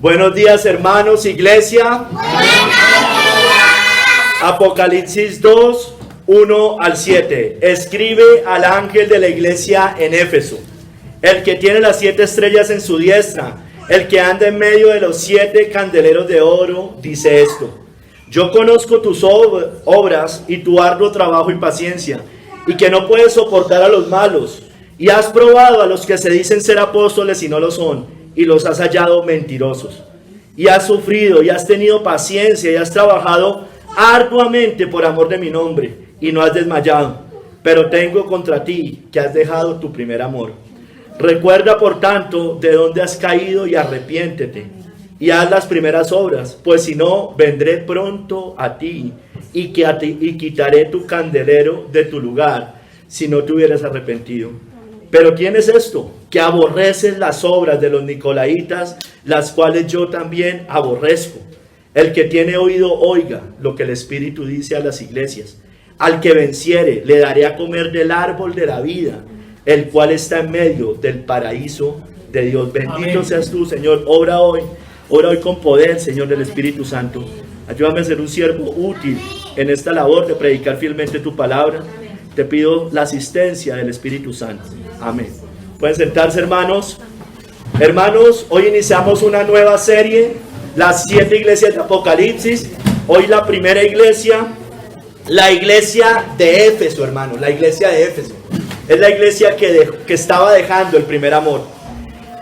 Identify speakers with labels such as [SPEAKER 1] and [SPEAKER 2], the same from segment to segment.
[SPEAKER 1] Buenos días, hermanos, iglesia.
[SPEAKER 2] Buenos días.
[SPEAKER 1] Apocalipsis 2, 1 al 7. Escribe al ángel de la iglesia en Éfeso, el que tiene las 7 estrellas en su diestra, el que anda en medio de los 7 candeleros de oro, dice esto: yo conozco tus obras y tu arduo trabajo y paciencia, y que no puedes soportar a los malos, y has probado a los que se dicen ser apóstoles y no lo son, y los has hallado mentirosos. Y has sufrido, y has tenido paciencia, y has trabajado arduamente por amor de mi nombre, y no has desmayado. Pero tengo contra ti que has dejado tu primer amor. Recuerda, por tanto, de dónde has caído y arrepiéntete, y haz las primeras obras, pues si no, vendré pronto a ti, y quitaré tu candelero de tu lugar, si no te hubieras arrepentido. Pero ¿quién es esto? Que aborreces las obras de los nicolaitas, las cuales yo también aborrezco. El que tiene oído, oiga lo que el Espíritu dice a las iglesias. Al que venciere, le daré a comer del árbol de la vida, el cual está en medio del paraíso de Dios. Bendito Amén. Seas tú, Señor. Ora hoy con poder, Señor, del Espíritu Santo. Ayúdame a ser un siervo útil en esta labor de predicar fielmente tu palabra. Te pido la asistencia del Espíritu Santo. Amén. Pueden sentarse, hermanos. Hermanos, hoy iniciamos una nueva serie, las 7 iglesias de Apocalipsis. Hoy la primera iglesia, la iglesia de Éfeso, hermanos. La iglesia de Éfeso es la iglesia que estaba dejando el primer amor.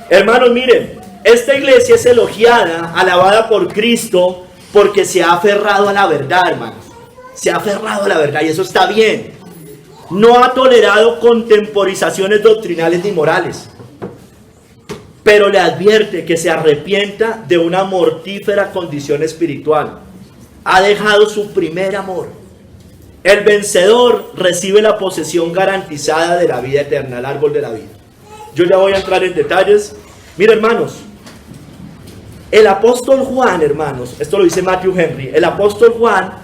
[SPEAKER 1] Hermanos, miren, esta iglesia es elogiada, alabada por Cristo, porque se ha aferrado a la verdad, hermanos. Se ha aferrado a la verdad, y eso está bien. No ha tolerado contemporizaciones doctrinales ni morales, pero le advierte que se arrepienta de una mortífera condición espiritual. Ha dejado su primer amor. El vencedor recibe la posesión garantizada de la vida eterna, el árbol de la vida. Yo ya voy a entrar en detalles. Mira, hermanos, el apóstol Juan, hermanos, esto lo dice Matthew Henry, el apóstol Juan,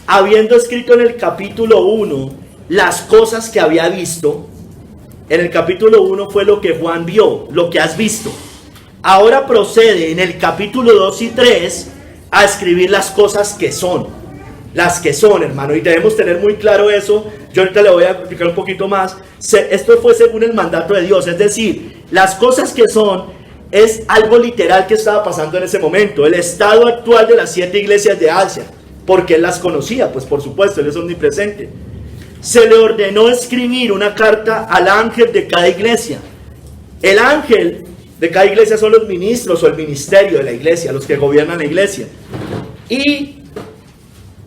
[SPEAKER 1] habiendo escrito en el capítulo 1 las cosas que había visto, en el capítulo 1 fue lo que Juan vio, lo que has visto. Ahora procede en el capítulo 2 y 3 a escribir las cosas que son, hermano, y debemos tener muy claro eso. Yo ahorita le voy a explicar un poquito más. Esto fue según el mandato de Dios, es decir, las cosas que son es algo literal que estaba pasando en ese momento, el estado actual de las 7 iglesias de Asia, porque él las conocía, pues por supuesto, él es omnipresente. Se le ordenó escribir una carta al ángel de cada iglesia. El ángel de cada iglesia son los ministros o el ministerio de la iglesia, los que gobiernan la iglesia, y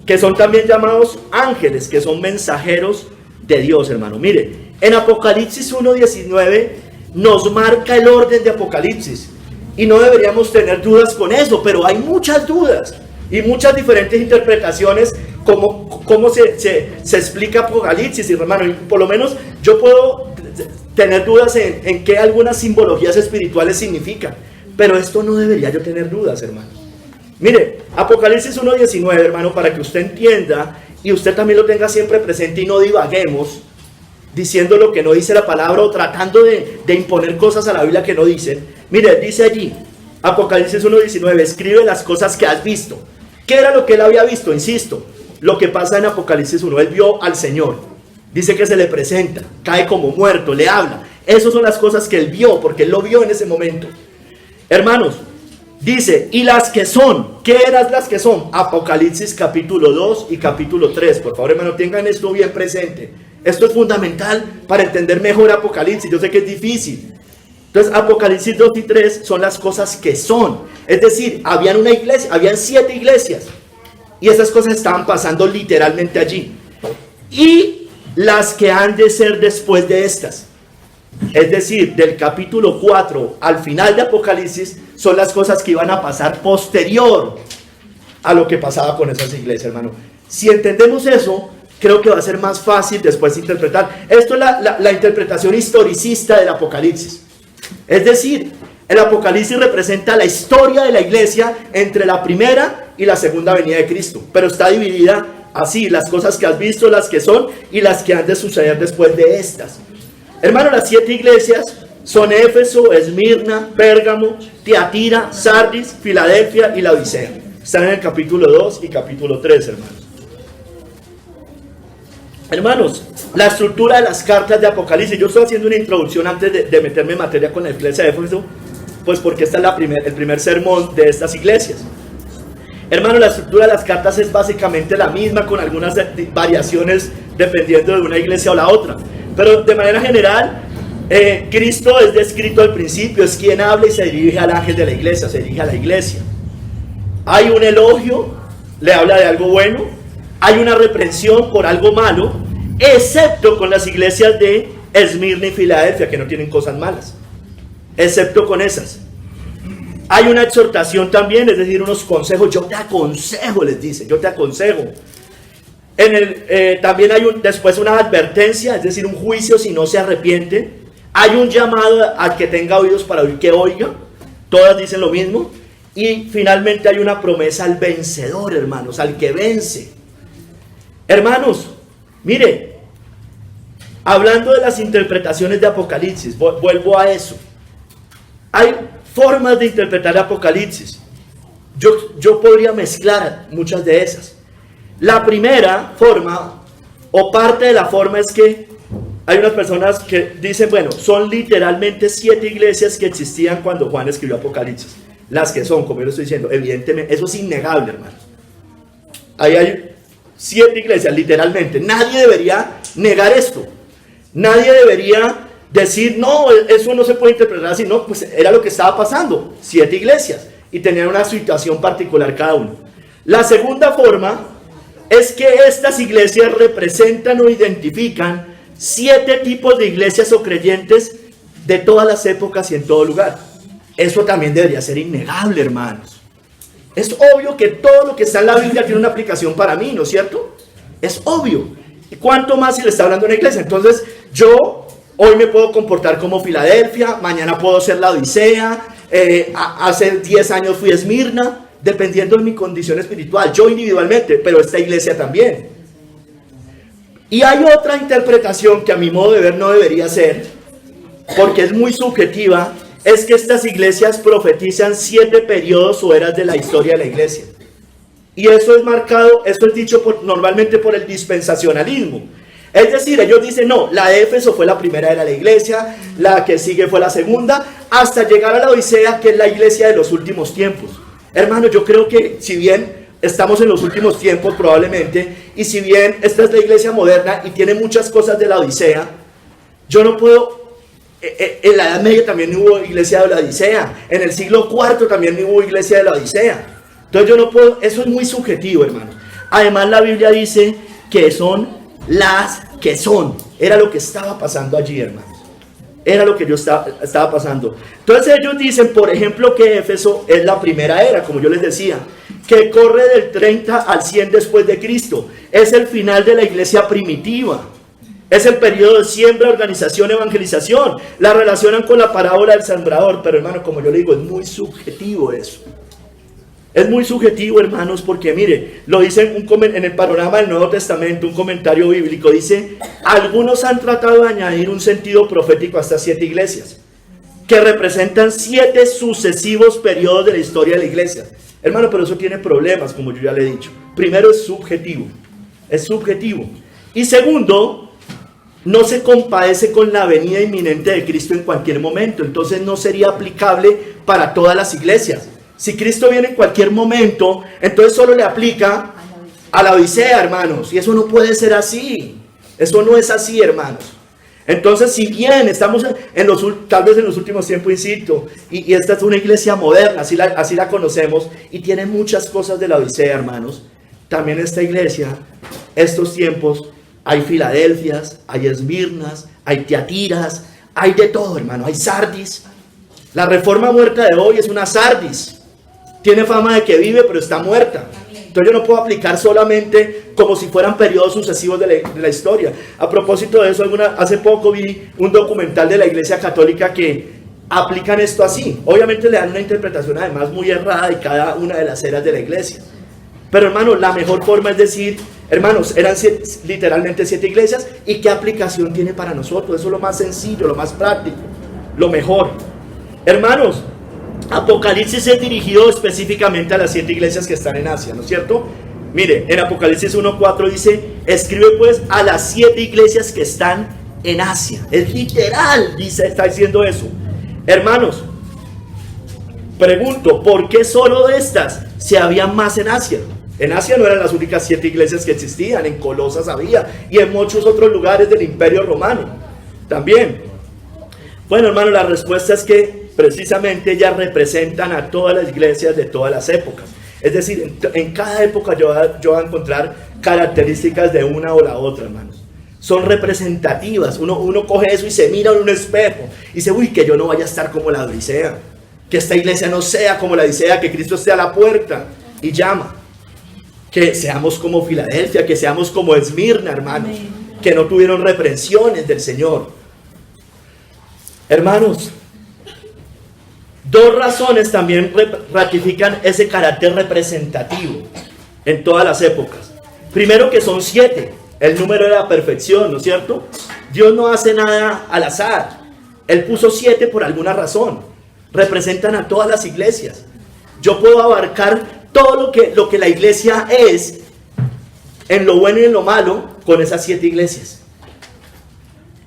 [SPEAKER 1] que son también llamados ángeles, que son mensajeros de Dios, hermano. Mire, en Apocalipsis 1:19 nos marca el orden de Apocalipsis, y no deberíamos tener dudas con eso, pero hay muchas dudas y muchas diferentes interpretaciones cómo se explica Apocalipsis, hermano. Y por lo menos yo puedo tener dudas en qué algunas simbologías espirituales significan, pero esto no debería yo tener dudas, hermano. Mire, Apocalipsis 1:19, hermano, para que usted entienda y usted también lo tenga siempre presente y no divaguemos diciendo lo que no dice la palabra o tratando de imponer cosas a la Biblia que no dicen. Mire, dice allí, Apocalipsis 1:19, escribe las cosas que has visto. ¿Qué era lo que él había visto? Insisto, lo que pasa en Apocalipsis 1, él vio al Señor, dice que se le presenta, cae como muerto, le habla. Esas son las cosas que él vio, porque él lo vio en ese momento. Hermanos, dice, y las que son, ¿qué eran las que son? Apocalipsis capítulo 2 y capítulo 3, por favor, hermano, tengan esto bien presente. Esto es fundamental para entender mejor Apocalipsis, yo sé que es difícil. Entonces, Apocalipsis 2 y 3 son las cosas que son, es decir, habían una iglesia, habían 7 iglesias, y esas cosas estaban pasando literalmente allí. Y las que han de ser después de estas. Es decir, del capítulo 4 al final de Apocalipsis son las cosas que iban a pasar posterior a lo que pasaba con esas iglesias, hermano. Si entendemos eso, creo que va a ser más fácil después interpretar. Esto es la interpretación historicista del Apocalipsis. Es decir, el Apocalipsis representa la historia de la iglesia entre la primera y la segunda venida de Cristo, pero está dividida así, las cosas que has visto, las que son y las que han de suceder después de estas. Hermano, las 7 iglesias Son Éfeso, Esmirna, Pérgamo, Tiatira, Sardis, Filadelfia y la Odisea. Están en el capítulo 2 y capítulo 3, hermanos. Hermanos, la estructura de las cartas de Apocalipsis. Yo estoy haciendo una introducción antes de meterme en materia con la iglesia de Éfeso, pues porque esta es el primer sermón de estas iglesias. Hermanos, la estructura de las cartas es básicamente la misma, con algunas variaciones dependiendo de una iglesia o la otra. Pero de manera general, Cristo es descrito al principio, es quien habla y se dirige al ángel de la iglesia, se dirige a la iglesia. Hay un elogio, le habla de algo bueno, hay una reprensión por algo malo, excepto con las iglesias de Esmirna y Filadelfia, que no tienen cosas malas, excepto con esas. Hay una exhortación también, es decir, unos consejos. Yo te aconsejo, les dice, yo te aconsejo. También hay después una advertencia, es decir, un juicio si no se arrepiente. Hay un llamado al que tenga oídos para oír, que oiga. Todas dicen lo mismo. Y finalmente hay una promesa al vencedor, hermanos, al que vence. Hermanos, mire, hablando de las interpretaciones de Apocalipsis, vuelvo a eso. Hay formas de interpretar Apocalipsis. Yo podría mezclar muchas de esas. La primera forma, o parte de la forma, es que hay unas personas que dicen, bueno, son literalmente 7 iglesias que existían cuando Juan escribió Apocalipsis. Las que son, como yo lo estoy diciendo, evidentemente, eso es innegable, hermanos. Ahí hay 7 iglesias, literalmente. Nadie debería negar esto. Nadie debería decir, no, eso no se puede interpretar así. No, pues era lo que estaba pasando. 7 iglesias y tenían una situación particular cada uno. La segunda forma es que estas iglesias representan o identifican 7 tipos de iglesias o creyentes de todas las épocas y en todo lugar. Eso también debería ser innegable, hermanos. Es obvio que todo lo que está en la Biblia tiene una aplicación para mí, ¿no es cierto? Es obvio. ¿Y cuánto más si le está hablando a una iglesia? Entonces, yo hoy me puedo comportar como Filadelfia, mañana puedo ser la Odisea, hace 10 años fui Esmirna, dependiendo de mi condición espiritual, yo individualmente, pero esta iglesia también. Y hay otra interpretación que a mi modo de ver no debería ser, porque es muy subjetiva, es que estas iglesias profetizan 7 periodos o eras de la historia de la iglesia. Y eso es marcado, esto es dicho normalmente por el dispensacionalismo. Es decir, ellos dicen, no, la de Éfeso fue la primera era de la iglesia, la que sigue fue la segunda, hasta llegar a la Odisea, que es la iglesia de los últimos tiempos. Hermano, yo creo que si bien estamos en los últimos tiempos probablemente, y si bien esta es la iglesia moderna y tiene muchas cosas de la Odisea, yo no puedo... En la Edad Media también hubo iglesia de la Odisea, en el siglo IV también hubo iglesia de la Odisea. Entonces yo no puedo, eso es muy subjetivo, hermano. Además la Biblia dice que son las que son. Era lo que estaba pasando allí, hermanos. Era lo que yo estaba pasando. Entonces ellos dicen, por ejemplo, que Éfeso es la primera era, como yo les decía, que corre del 30 al 100 después de Cristo. Es el final de la iglesia primitiva. Es el periodo de siembra, organización, evangelización. La relacionan con la parábola del sembrador. Pero hermano, como yo le digo, es muy subjetivo eso. Es muy subjetivo, hermanos, porque mire, lo dice en el panorama del Nuevo Testamento, un comentario bíblico, dice, algunos han tratado de añadir un sentido profético a estas 7 iglesias, que representan 7 sucesivos periodos de la historia de la iglesia. Hermano, pero eso tiene problemas, como yo ya le he dicho. Primero, es subjetivo. Es subjetivo. Y segundo, no se compadece con la venida inminente de Cristo en cualquier momento. Entonces no sería aplicable para todas las iglesias. Si Cristo viene en cualquier momento, entonces solo le aplica a la Odisea, hermanos. Y eso no puede ser así. Eso no es así, hermanos. Entonces, si bien estamos tal vez en los últimos tiempos, insisto, y esta es una iglesia moderna, así la conocemos, y tiene muchas cosas de la Odisea, hermanos. También esta iglesia, estos tiempos, hay Filadelfias, hay Esmirnas, hay Tiatiras, hay de todo, hermano, hay Sardis. La reforma muerta de hoy es una Sardis. Tiene fama de que vive, pero está muerta. Entonces yo no puedo aplicar solamente como si fueran periodos sucesivos de la historia. A propósito de eso, hace poco vi un documental de la Iglesia Católica que aplican esto así. Obviamente le dan una interpretación además muy errada de cada una de las eras de la iglesia. Pero hermano, la mejor forma es decir, hermanos, eran literalmente 7 iglesias, ¿y qué aplicación tiene para nosotros? Eso es lo más sencillo, lo más práctico. lo mejor. Hermanos, Apocalipsis es dirigido específicamente a las 7 iglesias que están en Asia, ¿no es cierto? Mire, en Apocalipsis 1:4 dice, escribe pues a las 7 iglesias que están en Asia. Es literal, dice, está diciendo eso. Hermanos, pregunto, ¿por qué solo de estas si había más en Asia? En Asia no eran las únicas 7 iglesias que existían, en Colosas había, y en muchos otros lugares del Imperio Romano también. Bueno, hermano, la respuesta es que precisamente ellas representan a todas las iglesias de todas las épocas. Es decir, en cada época yo voy a encontrar características de una o la otra, hermanos. Son representativas. Uno coge eso y se mira en un espejo y dice, uy, que yo no vaya a estar como la Odisea, que esta iglesia no sea como la Odisea, que Cristo esté a la puerta y llama. Que seamos como Filadelfia, que seamos como Esmirna, hermanos, que no tuvieron reprensiones del Señor. Hermanos, 2 razones también ratifican ese carácter representativo en todas las épocas. Primero, que son 7, el número de la perfección, ¿no es cierto? Dios no hace nada al azar. Él puso 7 por alguna razón. Representan a todas las iglesias. Yo puedo abarcar todo lo que la iglesia es, en lo bueno y en lo malo, con esas 7 iglesias.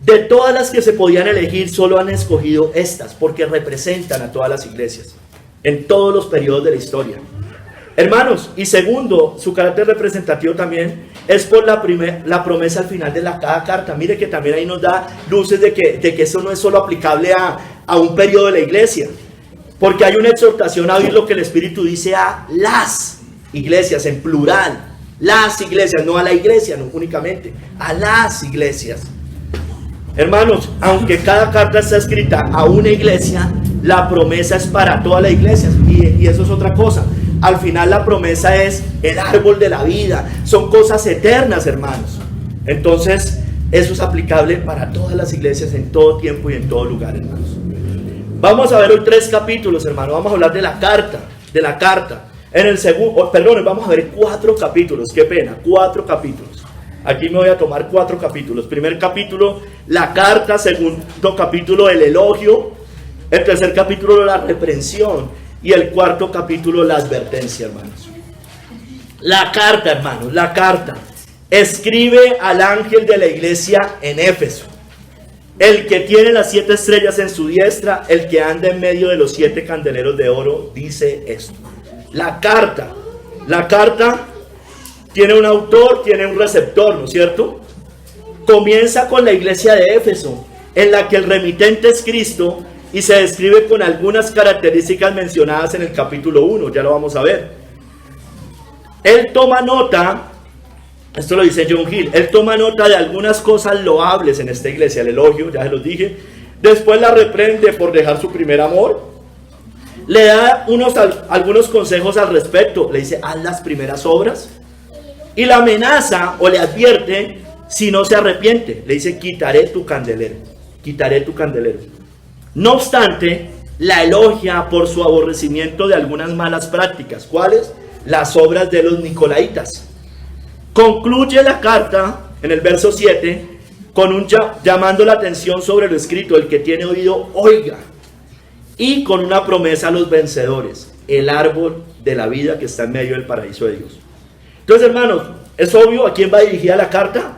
[SPEAKER 1] De todas las que se podían elegir, solo han escogido estas, porque representan a todas las iglesias, en todos los periodos de la historia. Hermanos, y segundo, su carácter representativo también es por la promesa al final de cada carta. Mire que también ahí nos da luces de que eso no es solo aplicable a un periodo de la iglesia, porque hay una exhortación a oír lo que el Espíritu dice a las iglesias, en plural. Las iglesias, no a la iglesia, no únicamente, a las iglesias. Hermanos, aunque cada carta está escrita a una iglesia, la promesa es para todas las iglesias. Y eso es otra cosa. Al final la promesa es el árbol de la vida. Son cosas eternas, hermanos. Entonces, eso es aplicable para todas las iglesias en todo tiempo y en todo lugar, hermanos. Vamos a ver hoy 3 capítulos, hermanos. Vamos a hablar de la carta. En el segundo, vamos a ver 4 capítulos. Qué pena, 4 capítulos. Aquí me voy a tomar 4 capítulos. Primer capítulo, la carta. Segundo capítulo, el elogio. El tercer capítulo, la reprensión. Y el cuarto capítulo, la advertencia, hermanos. La carta, hermanos, la carta. Escribe al ángel de la iglesia en Éfeso. El que tiene las 7 estrellas en su diestra, el que anda en medio de los 7 candeleros de oro, dice esto. La carta tiene un autor, tiene un receptor, ¿no es cierto? Comienza con la iglesia de Éfeso, en la que el remitente es Cristo, y se describe con algunas características mencionadas en el capítulo 1, ya lo vamos a ver. Él toma nota, esto lo dice John Hill, él toma nota de algunas cosas loables en esta iglesia, el elogio, ya se los dije. Después la reprende por dejar su primer amor. Le da algunos consejos al respecto, le dice, haz las primeras obras. Y la amenaza o le advierte si no se arrepiente. Le dice, quitaré tu candelero. No obstante, la elogia por su aborrecimiento de algunas malas prácticas. ¿Cuáles? Las obras de los nicolaitas. Concluye la carta en el verso 7 con llamando la atención sobre lo escrito. El que tiene oído, oiga. Y con una promesa a los vencedores. El árbol de la vida que está en medio del paraíso de Dios. Entonces, hermanos, es obvio a quién va dirigida la carta.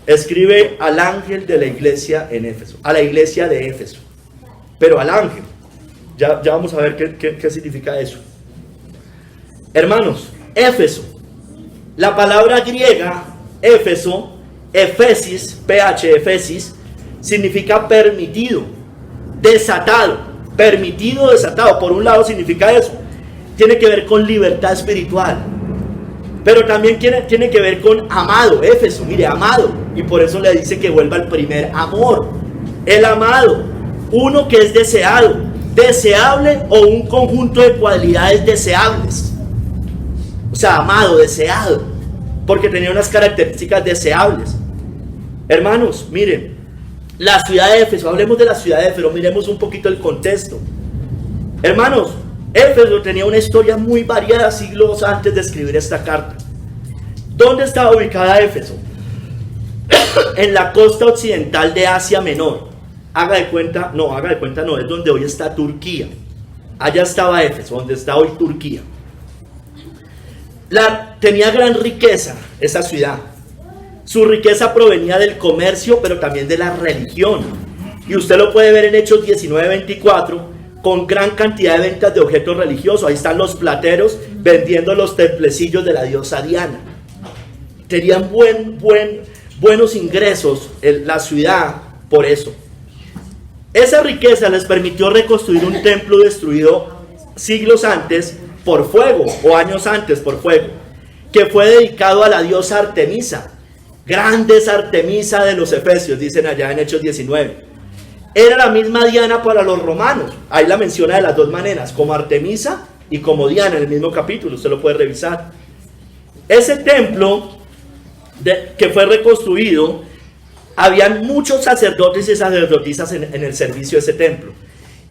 [SPEAKER 1] Escribe al ángel de la iglesia en Éfeso, a la iglesia de Éfeso, pero al ángel. Ya vamos a ver qué significa eso. Hermanos, Éfeso, la palabra griega Éfeso, Efesis, Efesis, significa permitido, desatado, permitido, desatado. Por un lado significa eso, tiene que ver con libertad espiritual. Pero también tiene que ver con amado, Éfeso, mire, amado. Y por eso le dice que vuelva al primer amor. El amado, uno que es deseado, deseable o un conjunto de cualidades deseables. O sea, amado, deseado, porque tenía unas características deseables. Hermanos, miren, la ciudad de Éfeso, hablemos de la ciudad de Éfeso, miremos un poquito el contexto. Hermanos, Éfeso tenía una historia muy variada siglos antes de escribir esta carta. ¿Dónde estaba ubicada Éfeso? En la costa occidental de Asia Menor. haga de cuenta no, es donde hoy está Turquía. Allá estaba Éfeso, donde está hoy Turquía. Tenía gran riqueza esa ciudad. Su riqueza provenía del comercio, pero también de la religión. Y usted lo puede ver en Hechos 19:24, con gran cantidad de ventas de objetos religiosos. Ahí están los plateros vendiendo los templecillos de la diosa Diana. Tenían buenos ingresos en la ciudad por eso. Esa riqueza les permitió reconstruir un templo destruido siglos antes por fuego, o años antes por fuego, que fue dedicado a la diosa Artemisa. Grandes Artemisa de los Efesios, dicen allá en Hechos 19. Era la misma Diana para los romanos. Ahí la menciona de las dos maneras, como Artemisa y como Diana, en el mismo capítulo, usted lo puede revisar. Ese templo que fue reconstruido, habían muchos sacerdotes y sacerdotisas en el servicio de ese templo.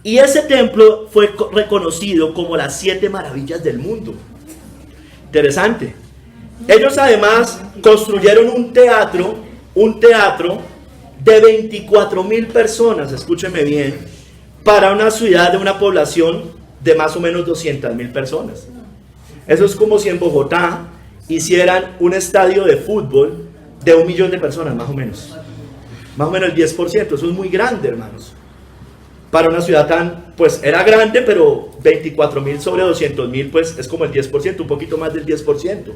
[SPEAKER 1] Y ese templo fue reconocido como las 7 maravillas del mundo. Interesante. Ellos además construyeron un teatro de 24,000 personas, escúcheme bien, para una ciudad de una población de más o menos 200,000 personas. Eso es como si en Bogotá hicieran un estadio de fútbol de 1 millón de personas, más o menos el 10%. Eso es muy grande, hermanos, para una ciudad tan, pues era grande, pero 24,000 sobre 200,000, pues es como el 10%, un poquito más del 10%.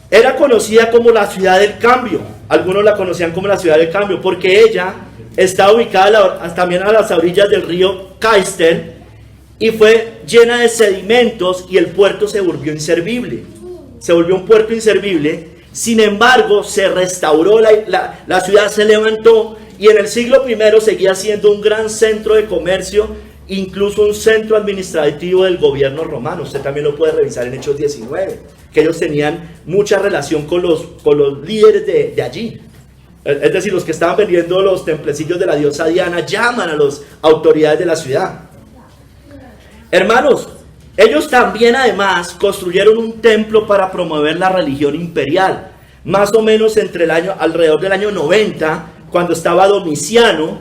[SPEAKER 1] Era conocida como la ciudad del cambio. Algunos la conocían como la ciudad del cambio porque ella está ubicada también a las orillas del río Cayster y fue llena de sedimentos, y el puerto se volvió inservible. Se volvió un puerto inservible. Sin embargo, se restauró, la ciudad se levantó, y en el siglo I seguía siendo un gran centro de comercio, incluso un centro administrativo del gobierno romano. Usted también lo puede revisar en Hechos 19, que ellos tenían mucha relación con los líderes de allí. Es decir, los que estaban vendiendo los templecillos de la diosa Diana llaman a las autoridades de la ciudad. Hermanos, ellos también además construyeron un templo para promover la religión imperial, más o menos alrededor del año 90, cuando estaba Domiciano,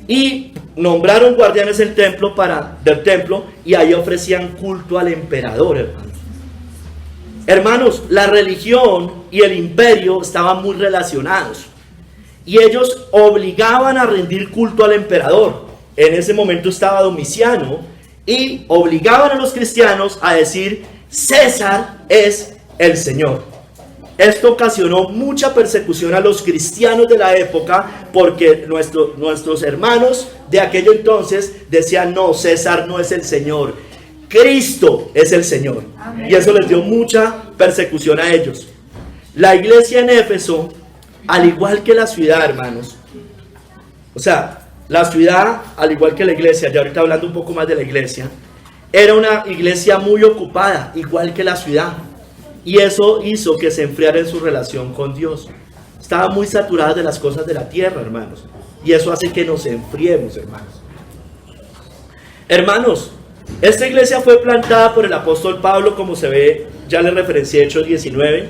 [SPEAKER 1] y nombraron guardianes del templo, y ahí ofrecían culto al emperador, hermanos. Hermanos, la religión y el imperio estaban muy relacionados, y ellos obligaban a rendir culto al emperador. En ese momento estaba Domiciano, y obligaban a los cristianos a decir: César es el Señor. Esto ocasionó mucha persecución a los cristianos de la época, porque nuestros hermanos de aquello entonces decían: no, César no es el Señor, Cristo es el Señor. Amén. Y eso les dio mucha persecución a ellos. La iglesia en Éfeso, al igual que la ciudad, hermanos, o sea, la ciudad, al igual que la iglesia, ya ahorita hablando un poco más de la iglesia, era una iglesia muy ocupada, igual que la ciudad. Y eso hizo que se enfriara en su relación con Dios. Estaba muy saturada de las cosas de la tierra, hermanos. Y eso hace que nos enfriemos, hermanos. Hermanos, esta iglesia fue plantada por el apóstol Pablo, como se ve, ya le referencié Hechos 19,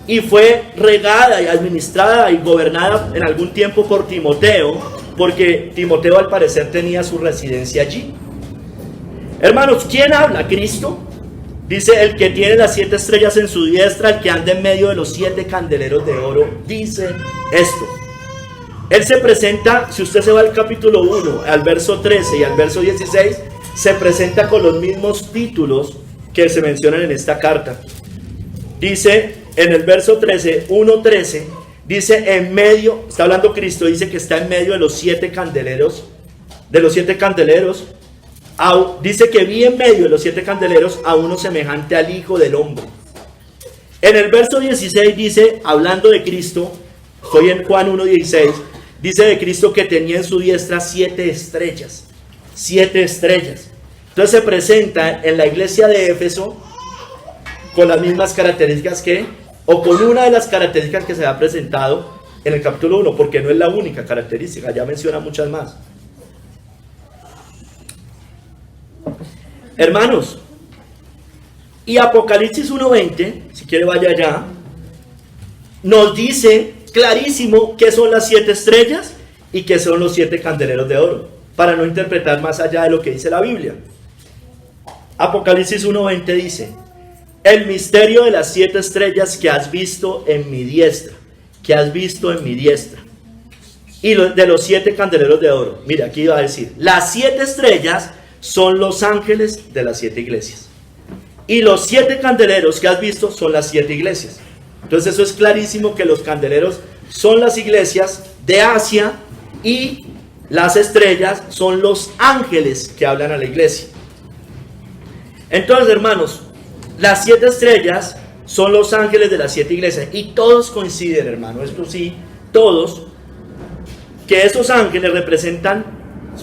[SPEAKER 1] y fue regada y administrada y gobernada en algún tiempo por Timoteo, porque Timoteo al parecer tenía su residencia allí. Hermanos, ¿quién habla? Cristo. Dice: el que tiene las 7 estrellas en su diestra, el que anda en medio de los 7 candeleros de oro, dice esto. Él se presenta, si usted se va al capítulo 1, al verso 13 y al verso 16, se presenta con los mismos títulos que se mencionan en esta carta. Dice en el verso 13, 1:13, dice en medio, está hablando Cristo, dice que está en medio de los 7 candeleros, dice que vi en medio de los 7 candeleros a uno semejante al Hijo del Hombre. En el verso 16 dice, hablando de Cristo, estoy en Juan 1:16, dice de Cristo que tenía en su diestra 7 estrellas. 7 estrellas. Entonces se presenta en la iglesia de Éfeso con las mismas características o con una de las características que se ha presentado en el capítulo 1, porque no es la única característica, ya menciona muchas más. Hermanos, y Apocalipsis 1:20, si quiere vaya allá, nos dice clarísimo qué son las 7 estrellas y qué son los 7 candeleros de oro, para no interpretar más allá de lo que dice la Biblia. Apocalipsis 1:20 dice: el misterio de las 7 estrellas que has visto en mi diestra, y de los 7 candeleros de oro. Mira, aquí iba a decir, las 7 estrellas son los ángeles de las 7 iglesias, y los 7 candeleros que has visto son las 7 iglesias. Entonces eso es clarísimo, que los candeleros son las iglesias de Asia y las estrellas son los ángeles que hablan a la iglesia. Entonces, hermanos, las 7 estrellas son los ángeles de las 7 iglesias, y todos coinciden, hermano, esto sí, todos, que esos ángeles representan,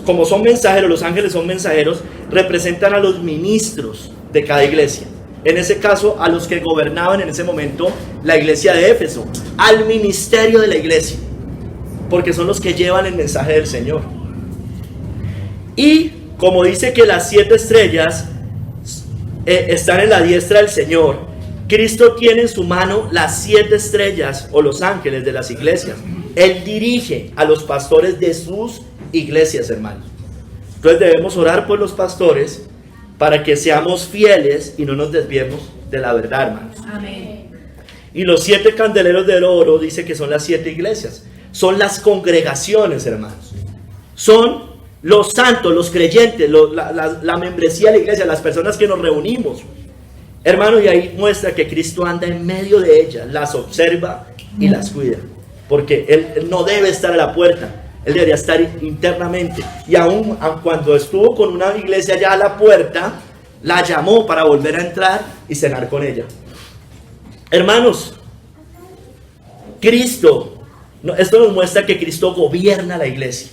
[SPEAKER 1] como son mensajeros, los ángeles son mensajeros, representan a los ministros de cada iglesia. En ese caso, a los que gobernaban en ese momento la iglesia de Éfeso, al ministerio de la iglesia, porque son los que llevan el mensaje del Señor. Y como dice que las 7 estrellas están en la diestra del Señor, Cristo tiene en su mano las 7 estrellas o los ángeles de las iglesias. Él dirige a los pastores de sus iglesias, hermanos. Entonces debemos orar por los pastores para que seamos fieles y no nos desviemos de la verdad, hermanos.
[SPEAKER 3] Amén.
[SPEAKER 1] Y los 7 candeleros del oro dice que son las 7 iglesias. Son las congregaciones, hermanos. Son los santos, los creyentes, la membresía de la iglesia, las personas que nos reunimos. Hermanos, y ahí muestra que Cristo anda en medio de ellas, las observa y las cuida. Porque Él no debe estar a la puerta. Él debería estar internamente. Y aun cuando estuvo con una iglesia ya a la puerta, la llamó para volver a entrar y cenar con ella. Hermanos, Cristo, esto nos muestra que Cristo gobierna la iglesia.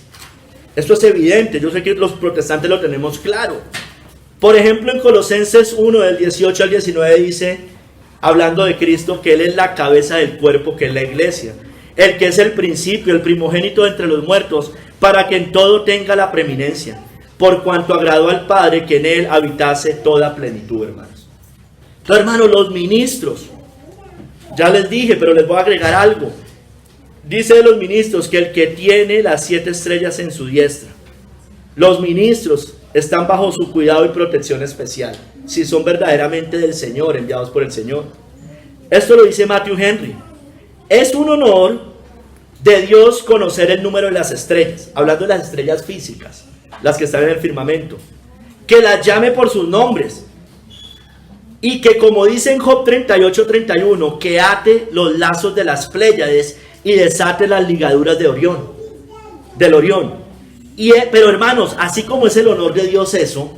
[SPEAKER 1] Esto es evidente. Yo sé que los protestantes lo tenemos claro. Por ejemplo, en Colosenses 1, del 18 al 19 dice, hablando de Cristo, que Él es la cabeza del cuerpo, que es la iglesia. El que es el principio, el primogénito entre los muertos, para que en todo tenga la preeminencia, por cuanto agradó al Padre que en Él habitase toda plenitud, hermanos. Entonces, hermanos, los ministros, ya les dije, pero les voy a agregar algo. Dice de los ministros que el que tiene las 7 estrellas en su diestra, los ministros están bajo su cuidado y protección especial, si son verdaderamente del Señor, enviados por el Señor. Esto lo dice Matthew Henry. Es un honor de Dios conocer el número de las estrellas, hablando de las estrellas físicas, las que están en el firmamento, que las llame por sus nombres, y que, como dice en Job 38:31, que ate los lazos de las Pléyades y desate las ligaduras de Orión, del Orión. Pero hermanos, así como es el honor de Dios eso,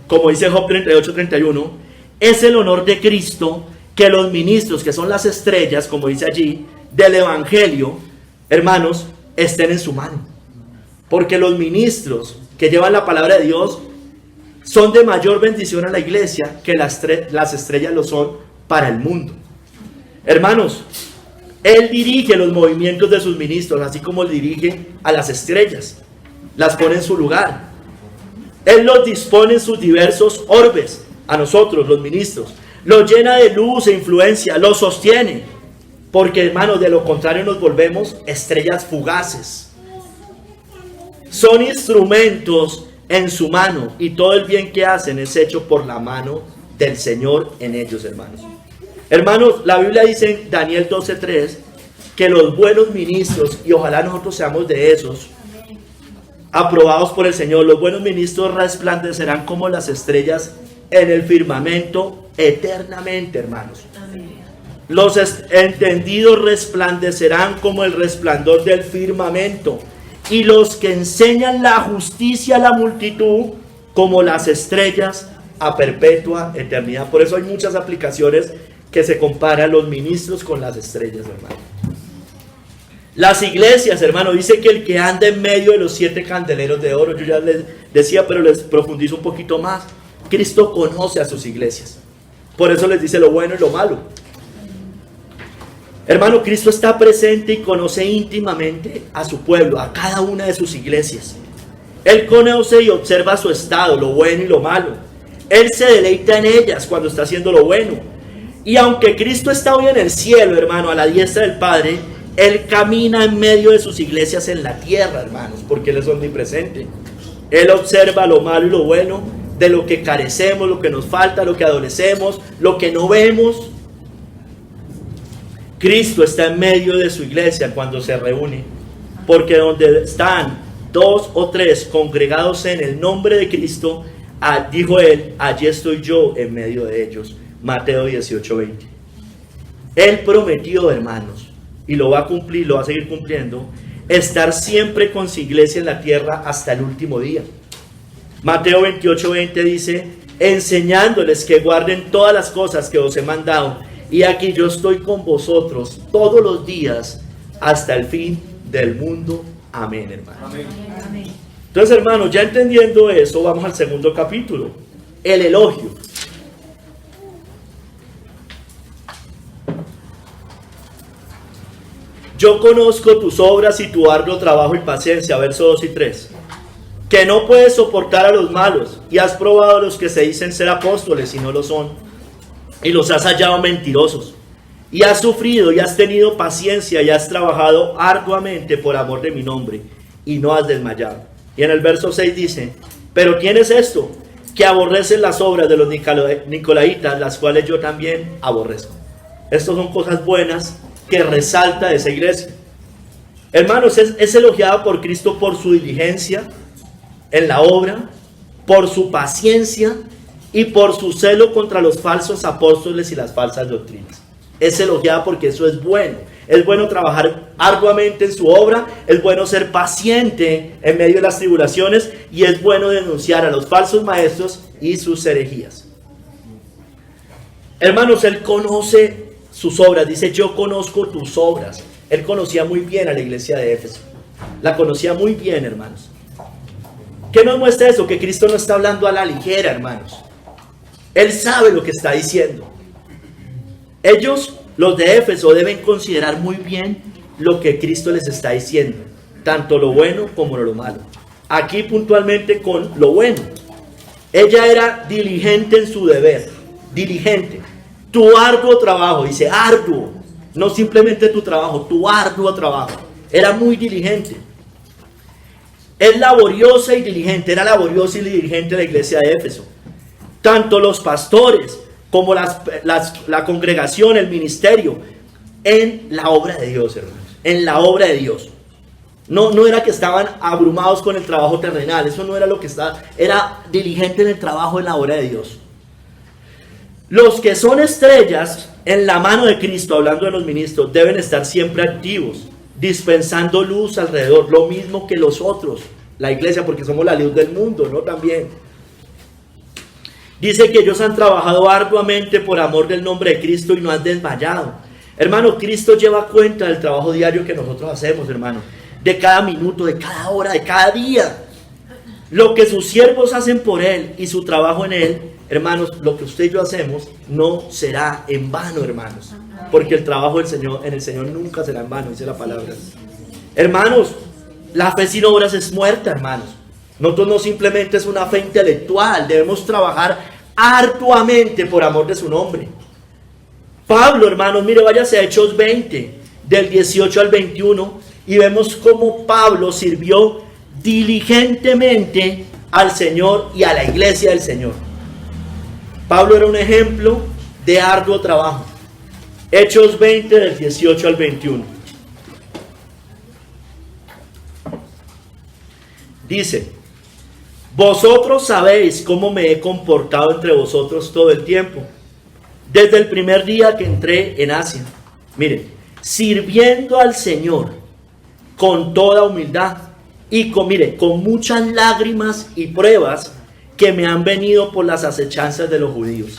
[SPEAKER 1] como dice Job 38:31, es el honor de Cristo que los ministros, que son las estrellas, como dice allí, del Evangelio, hermanos, estén en su mano. Porque los ministros que llevan la palabra de Dios son de mayor bendición a la iglesia que las estrellas lo son para el mundo. Hermanos, Él dirige los movimientos de sus ministros, así como dirige a las estrellas. Las pone en su lugar. Él los dispone en sus diversos orbes, a nosotros, los ministros. Los llena de luz e influencia, los sostiene. Porque, hermanos, de lo contrario nos volvemos estrellas fugaces. Son instrumentos en su mano, y todo el bien que hacen es hecho por la mano del Señor en ellos, hermanos. Hermanos, la Biblia dice en Daniel 12:3 que los buenos ministros, y ojalá nosotros seamos de esos, aprobados por el Señor, los buenos ministros resplandecerán como las estrellas en el firmamento eternamente, hermanos. Los entendidos resplandecerán como el resplandor del firmamento, y los que enseñan la justicia a la multitud como las estrellas a perpetua eternidad. Por eso hay muchas aplicaciones que se comparan los ministros con las estrellas, hermano. Las iglesias, hermano, dice que el que anda en medio de los 7 candeleros de oro, yo ya les decía, pero les profundizo un poquito más. Cristo conoce a sus iglesias. Por eso les dice lo bueno y lo malo. Hermano, Cristo está presente y conoce íntimamente a su pueblo, a cada una de sus iglesias. Él conoce y observa su estado, lo bueno y lo malo. Él se deleita en ellas cuando está haciendo lo bueno. Y aunque Cristo está hoy en el cielo, hermano, a la diestra del Padre, Él camina en medio de sus iglesias en la tierra, hermanos, porque Él es omnipresente. Él observa lo malo y lo bueno, de lo que carecemos, lo que nos falta, lo que adolecemos, lo que no vemos. Cristo está en medio de su iglesia cuando se reúne, porque donde están 2 o 3 congregados en el nombre de Cristo, dijo Él, allí estoy yo en medio de ellos. Mateo 18:20. Él prometió, hermanos, y lo va a cumplir, lo va a seguir cumpliendo, estar siempre con su iglesia en la tierra hasta el último día. Mateo 28:20 dice, enseñándoles que guarden todas las cosas que os he mandado, y aquí yo estoy con vosotros todos los días hasta el fin del mundo. Amén, hermanos. Amén. Entonces, hermanos, ya entendiendo eso, vamos al segundo capítulo, el elogio. Yo conozco tus obras y tu arduo trabajo y paciencia, versos 2 y 3, que no puedes soportar a los malos, y has probado a los que se dicen ser apóstoles y no lo son, y los has hallado mentirosos, y has sufrido y has tenido paciencia y has trabajado arduamente por amor de mi nombre, y no has desmayado. Y en el verso 6 dice, pero tienes esto, que aborrecen las obras de los nicolaitas, las cuales yo también aborrezco. Estas son cosas buenas que resalta de esa iglesia. Hermanos, es elogiado por Cristo por su diligencia en la obra, por su paciencia y por su celo contra los falsos apóstoles y las falsas doctrinas. Es elogiado porque eso es bueno. Es bueno trabajar arduamente en su obra, es bueno ser paciente en medio de las tribulaciones, y es bueno denunciar a los falsos maestros y sus herejías. Hermanos, Él conoce sus obras, dice, yo conozco tus obras. Él conocía muy bien a la iglesia de Éfeso, la conocía muy bien, hermanos. ¿Qué nos muestra eso? Que Cristo no está hablando a la ligera, hermanos. Él sabe lo que está diciendo. Ellos, los de Éfeso, deben considerar muy bien lo que Cristo les está diciendo, tanto lo bueno como lo malo. Aquí puntualmente con lo bueno. Ella era diligente en su deber, diligente. Tu arduo trabajo, dice arduo, no simplemente tu trabajo, tu arduo trabajo. Era muy diligente. Es laboriosa y diligente, era laboriosa y diligente la iglesia de Éfeso. Tanto los pastores como la congregación, el ministerio, en la obra de Dios, hermanos, en la obra de Dios. No era que estaban abrumados con el trabajo terrenal, eso no era lo que estaba, era diligente en el trabajo en la obra de Dios. Los que son estrellas en la mano de Cristo, hablando de los ministros, deben estar siempre activos, dispensando luz alrededor, lo mismo que los otros, la iglesia, porque somos la luz del mundo, ¿no? También. Dice que ellos han trabajado arduamente por amor del nombre de Cristo y no han desmayado. Hermano, Cristo lleva cuenta del trabajo diario que nosotros hacemos, hermano, de cada minuto, de cada hora, de cada día. Lo que sus siervos hacen por Él y su trabajo en Él, hermanos, lo que usted y yo hacemos no será en vano, hermanos, porque el trabajo del Señor, en el Señor nunca será en vano, dice la palabra. Hermanos, la fe sin obras es muerta, hermanos. Nosotros no simplemente es una fe intelectual, debemos trabajar arduamente por amor de su nombre. Pablo, hermanos, mire, váyase a Hechos 20, del 18 al 21, y vemos cómo Pablo sirvió diligentemente al Señor y a la iglesia del Señor. Pablo era un ejemplo de arduo trabajo. Hechos 20, del 18 al 21. Dice, vosotros sabéis cómo me he comportado entre vosotros todo el tiempo, desde el primer día que entré en Asia. Miren, sirviendo al Señor con toda humildad y con muchas lágrimas y pruebas que me han venido por las acechanzas de los judíos.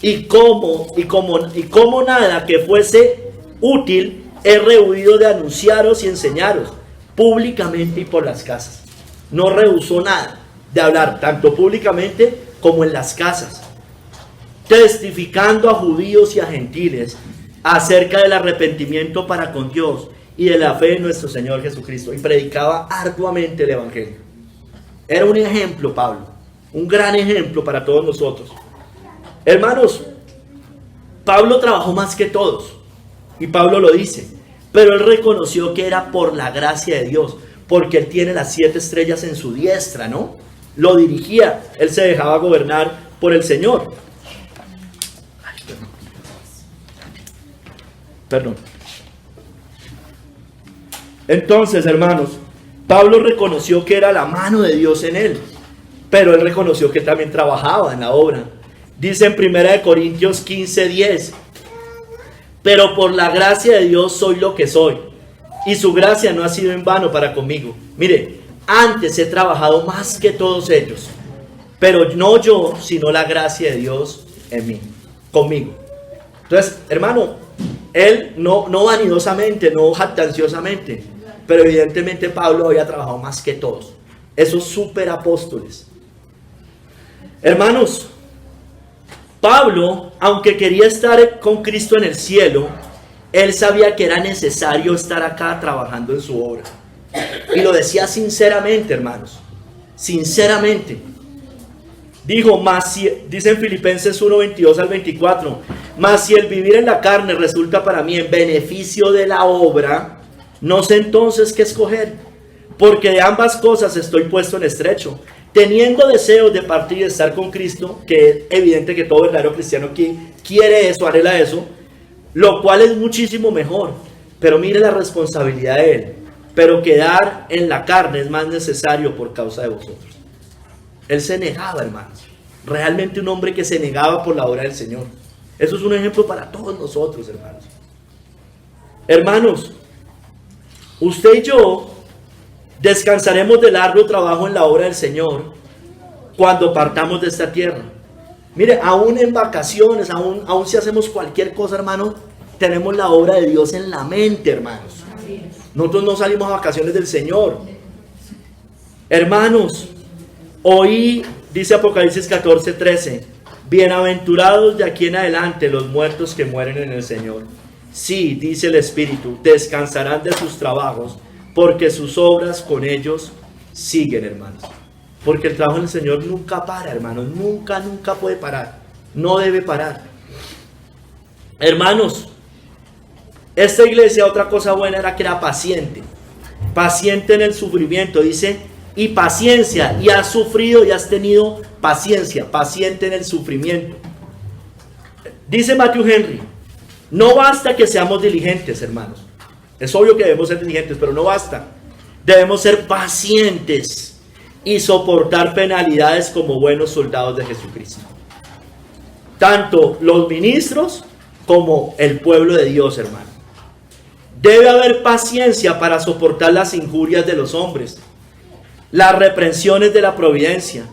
[SPEAKER 1] Y como nada que fuese útil, he rehuido de anunciaros y enseñaros públicamente y por las casas. No rehusó nada de hablar, tanto públicamente como en las casas, testificando a judíos y a gentiles acerca del arrepentimiento para con Dios y de la fe en nuestro Señor Jesucristo. Y predicaba arduamente el evangelio. Era un ejemplo, Pablo, un gran ejemplo para todos nosotros. Hermanos, Pablo trabajó más que todos, y Pablo lo dice, pero él reconoció que era por la gracia de Dios, porque él tiene las 7 estrellas en su diestra, ¿no? Lo dirigía, él se dejaba gobernar por el Señor. Ay, perdón. Entonces, hermanos, Pablo reconoció que era la mano de Dios en él, pero él reconoció que también trabajaba en la obra. Dice en 1 Corintios 15:10, pero por la gracia de Dios soy lo que soy, y su gracia no ha sido en vano para conmigo. Mire, antes he trabajado más que todos ellos, pero no yo, sino la gracia de Dios en mí, conmigo. Entonces, hermano, él no vanidosamente, no jactanciosamente, pero evidentemente Pablo había trabajado más que todos, esos superapóstoles. Hermanos, Pablo, aunque quería estar con Cristo en el cielo, él sabía que era necesario estar acá trabajando en su obra. Y lo decía sinceramente, hermanos, sinceramente. Dijo, dice en Filipenses 1:22 al 24, mas si el vivir en la carne resulta para mí en beneficio de la obra, no sé entonces qué escoger, porque de ambas cosas estoy puesto en estrecho, teniendo deseos de partir y de estar con Cristo, que es evidente que todo verdadero cristiano quiere eso, anhela eso, lo cual es muchísimo mejor. Pero mire la responsabilidad de él, pero quedar en la carne es más necesario por causa de vosotros. Él se negaba, hermanos, realmente un hombre que se negaba por la obra del Señor. Eso es un ejemplo para todos nosotros, hermanos. Hermanos, usted y yo descansaremos del arduo trabajo en la obra del Señor cuando partamos de esta tierra. Mire, aún en vacaciones, aún si hacemos cualquier cosa, hermano, tenemos la obra de Dios en la mente, hermanos. Nosotros no salimos a vacaciones del Señor. Hermanos, hoy dice Apocalipsis 14:13, bienaventurados de aquí en adelante los muertos que mueren en el Señor. Sí, dice el Espíritu, descansarán de sus trabajos, porque sus obras con ellos siguen, hermanos. Porque el trabajo del Señor nunca para, hermanos, nunca puede parar, no debe parar. Hermanos, esta iglesia, otra cosa buena era que era paciente en el sufrimiento, dice, y paciencia, y has sufrido y has tenido paciencia, paciente en el sufrimiento. Dice Matthew Henry, no basta que seamos diligentes, hermanos. Es obvio que debemos ser diligentes, pero no basta. Debemos ser pacientes y soportar penalidades como buenos soldados de Jesucristo. Tanto los ministros como el pueblo de Dios, hermano. Debe haber paciencia para soportar las injurias de los hombres, las reprensiones de la providencia,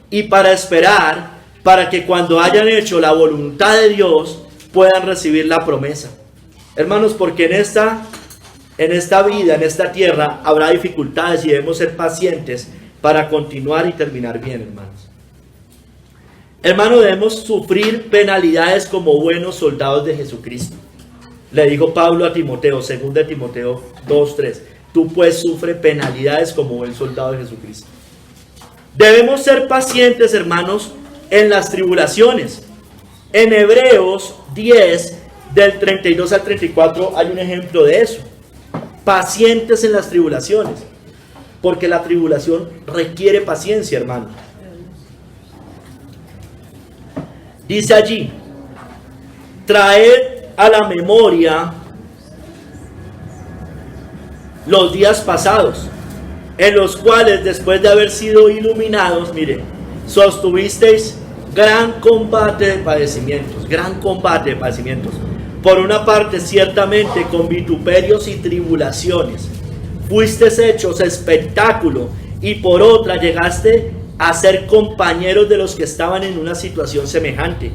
[SPEAKER 1] y para esperar para que cuando hayan hecho la voluntad de Dios puedan recibir la promesa. Hermanos, porque en esta vida, en esta tierra, habrá dificultades y debemos ser pacientes para continuar y terminar bien, hermanos. Hermanos, debemos sufrir penalidades como buenos soldados de Jesucristo. Le dijo Pablo a Timoteo, 2 Timoteo 2:3, tú pues sufre penalidades como buen soldado de Jesucristo. Debemos ser pacientes, hermanos, en las tribulaciones. En Hebreos 10, del 32 al 34, hay un ejemplo de eso. Pacientes en las tribulaciones, porque la tribulación requiere paciencia, hermano. Dice allí, traed a la memoria los días pasados, en los cuales después de haber sido iluminados, mire, sostuvisteis gran combate de padecimientos, Por una parte, ciertamente, con vituperios y tribulaciones, fuisteis hechos espectáculo, y por otra llegaste a ser compañeros de los que estaban en una situación semejante.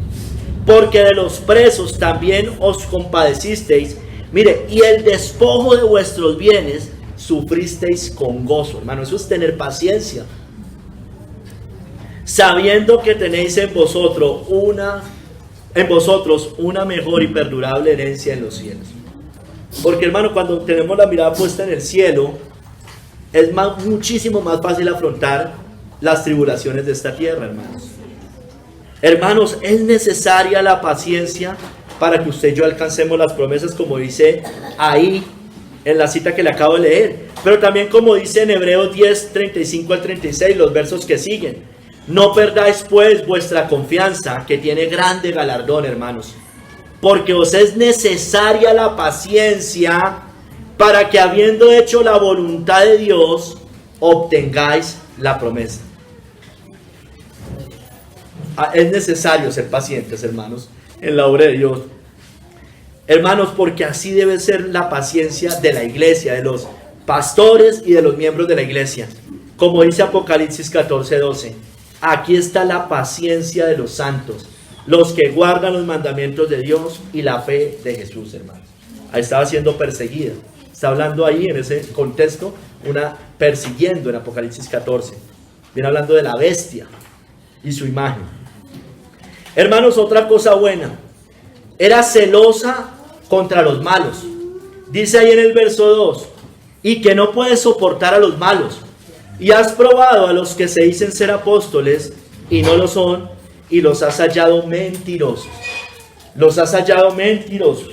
[SPEAKER 1] Porque de los presos también os compadecisteis, mire, y el despojo de vuestros bienes sufristeis con gozo. Hermano, eso es tener paciencia, sabiendo que tenéis en vosotros una mejor y perdurable herencia en los cielos. Porque, hermano, cuando tenemos la mirada puesta en el cielo, es muchísimo más fácil afrontar las tribulaciones de esta tierra, hermanos. Hermanos, es necesaria la paciencia para que usted y yo alcancemos las promesas, como dice ahí en la cita que le acabo de leer, pero también como dice en Hebreos 10, 35 al 36, los versos que siguen. No perdáis pues vuestra confianza, que tiene grande galardón, hermanos, porque os es necesaria la paciencia para que, habiendo hecho la voluntad de Dios, obtengáis la promesa. Es necesario ser pacientes, hermanos, en la obra de Dios. Hermanos, porque así debe ser la paciencia de la iglesia, de los pastores y de los miembros de la iglesia. Como dice Apocalipsis 14, 12. Aquí está la paciencia de los santos, los que guardan los mandamientos de Dios y la fe de Jesús, hermanos. Ahí estaba siendo perseguida. Está hablando ahí en ese contexto, persiguiendo en Apocalipsis 14. Viene hablando de la bestia y su imagen. Hermanos, otra cosa buena. Era celosa contra los malos. Dice ahí en el verso 2, y que no puedes soportar a los malos. Y has probado a los que se dicen ser apóstoles y no lo son, y los has hallado mentirosos. Los has hallado mentirosos.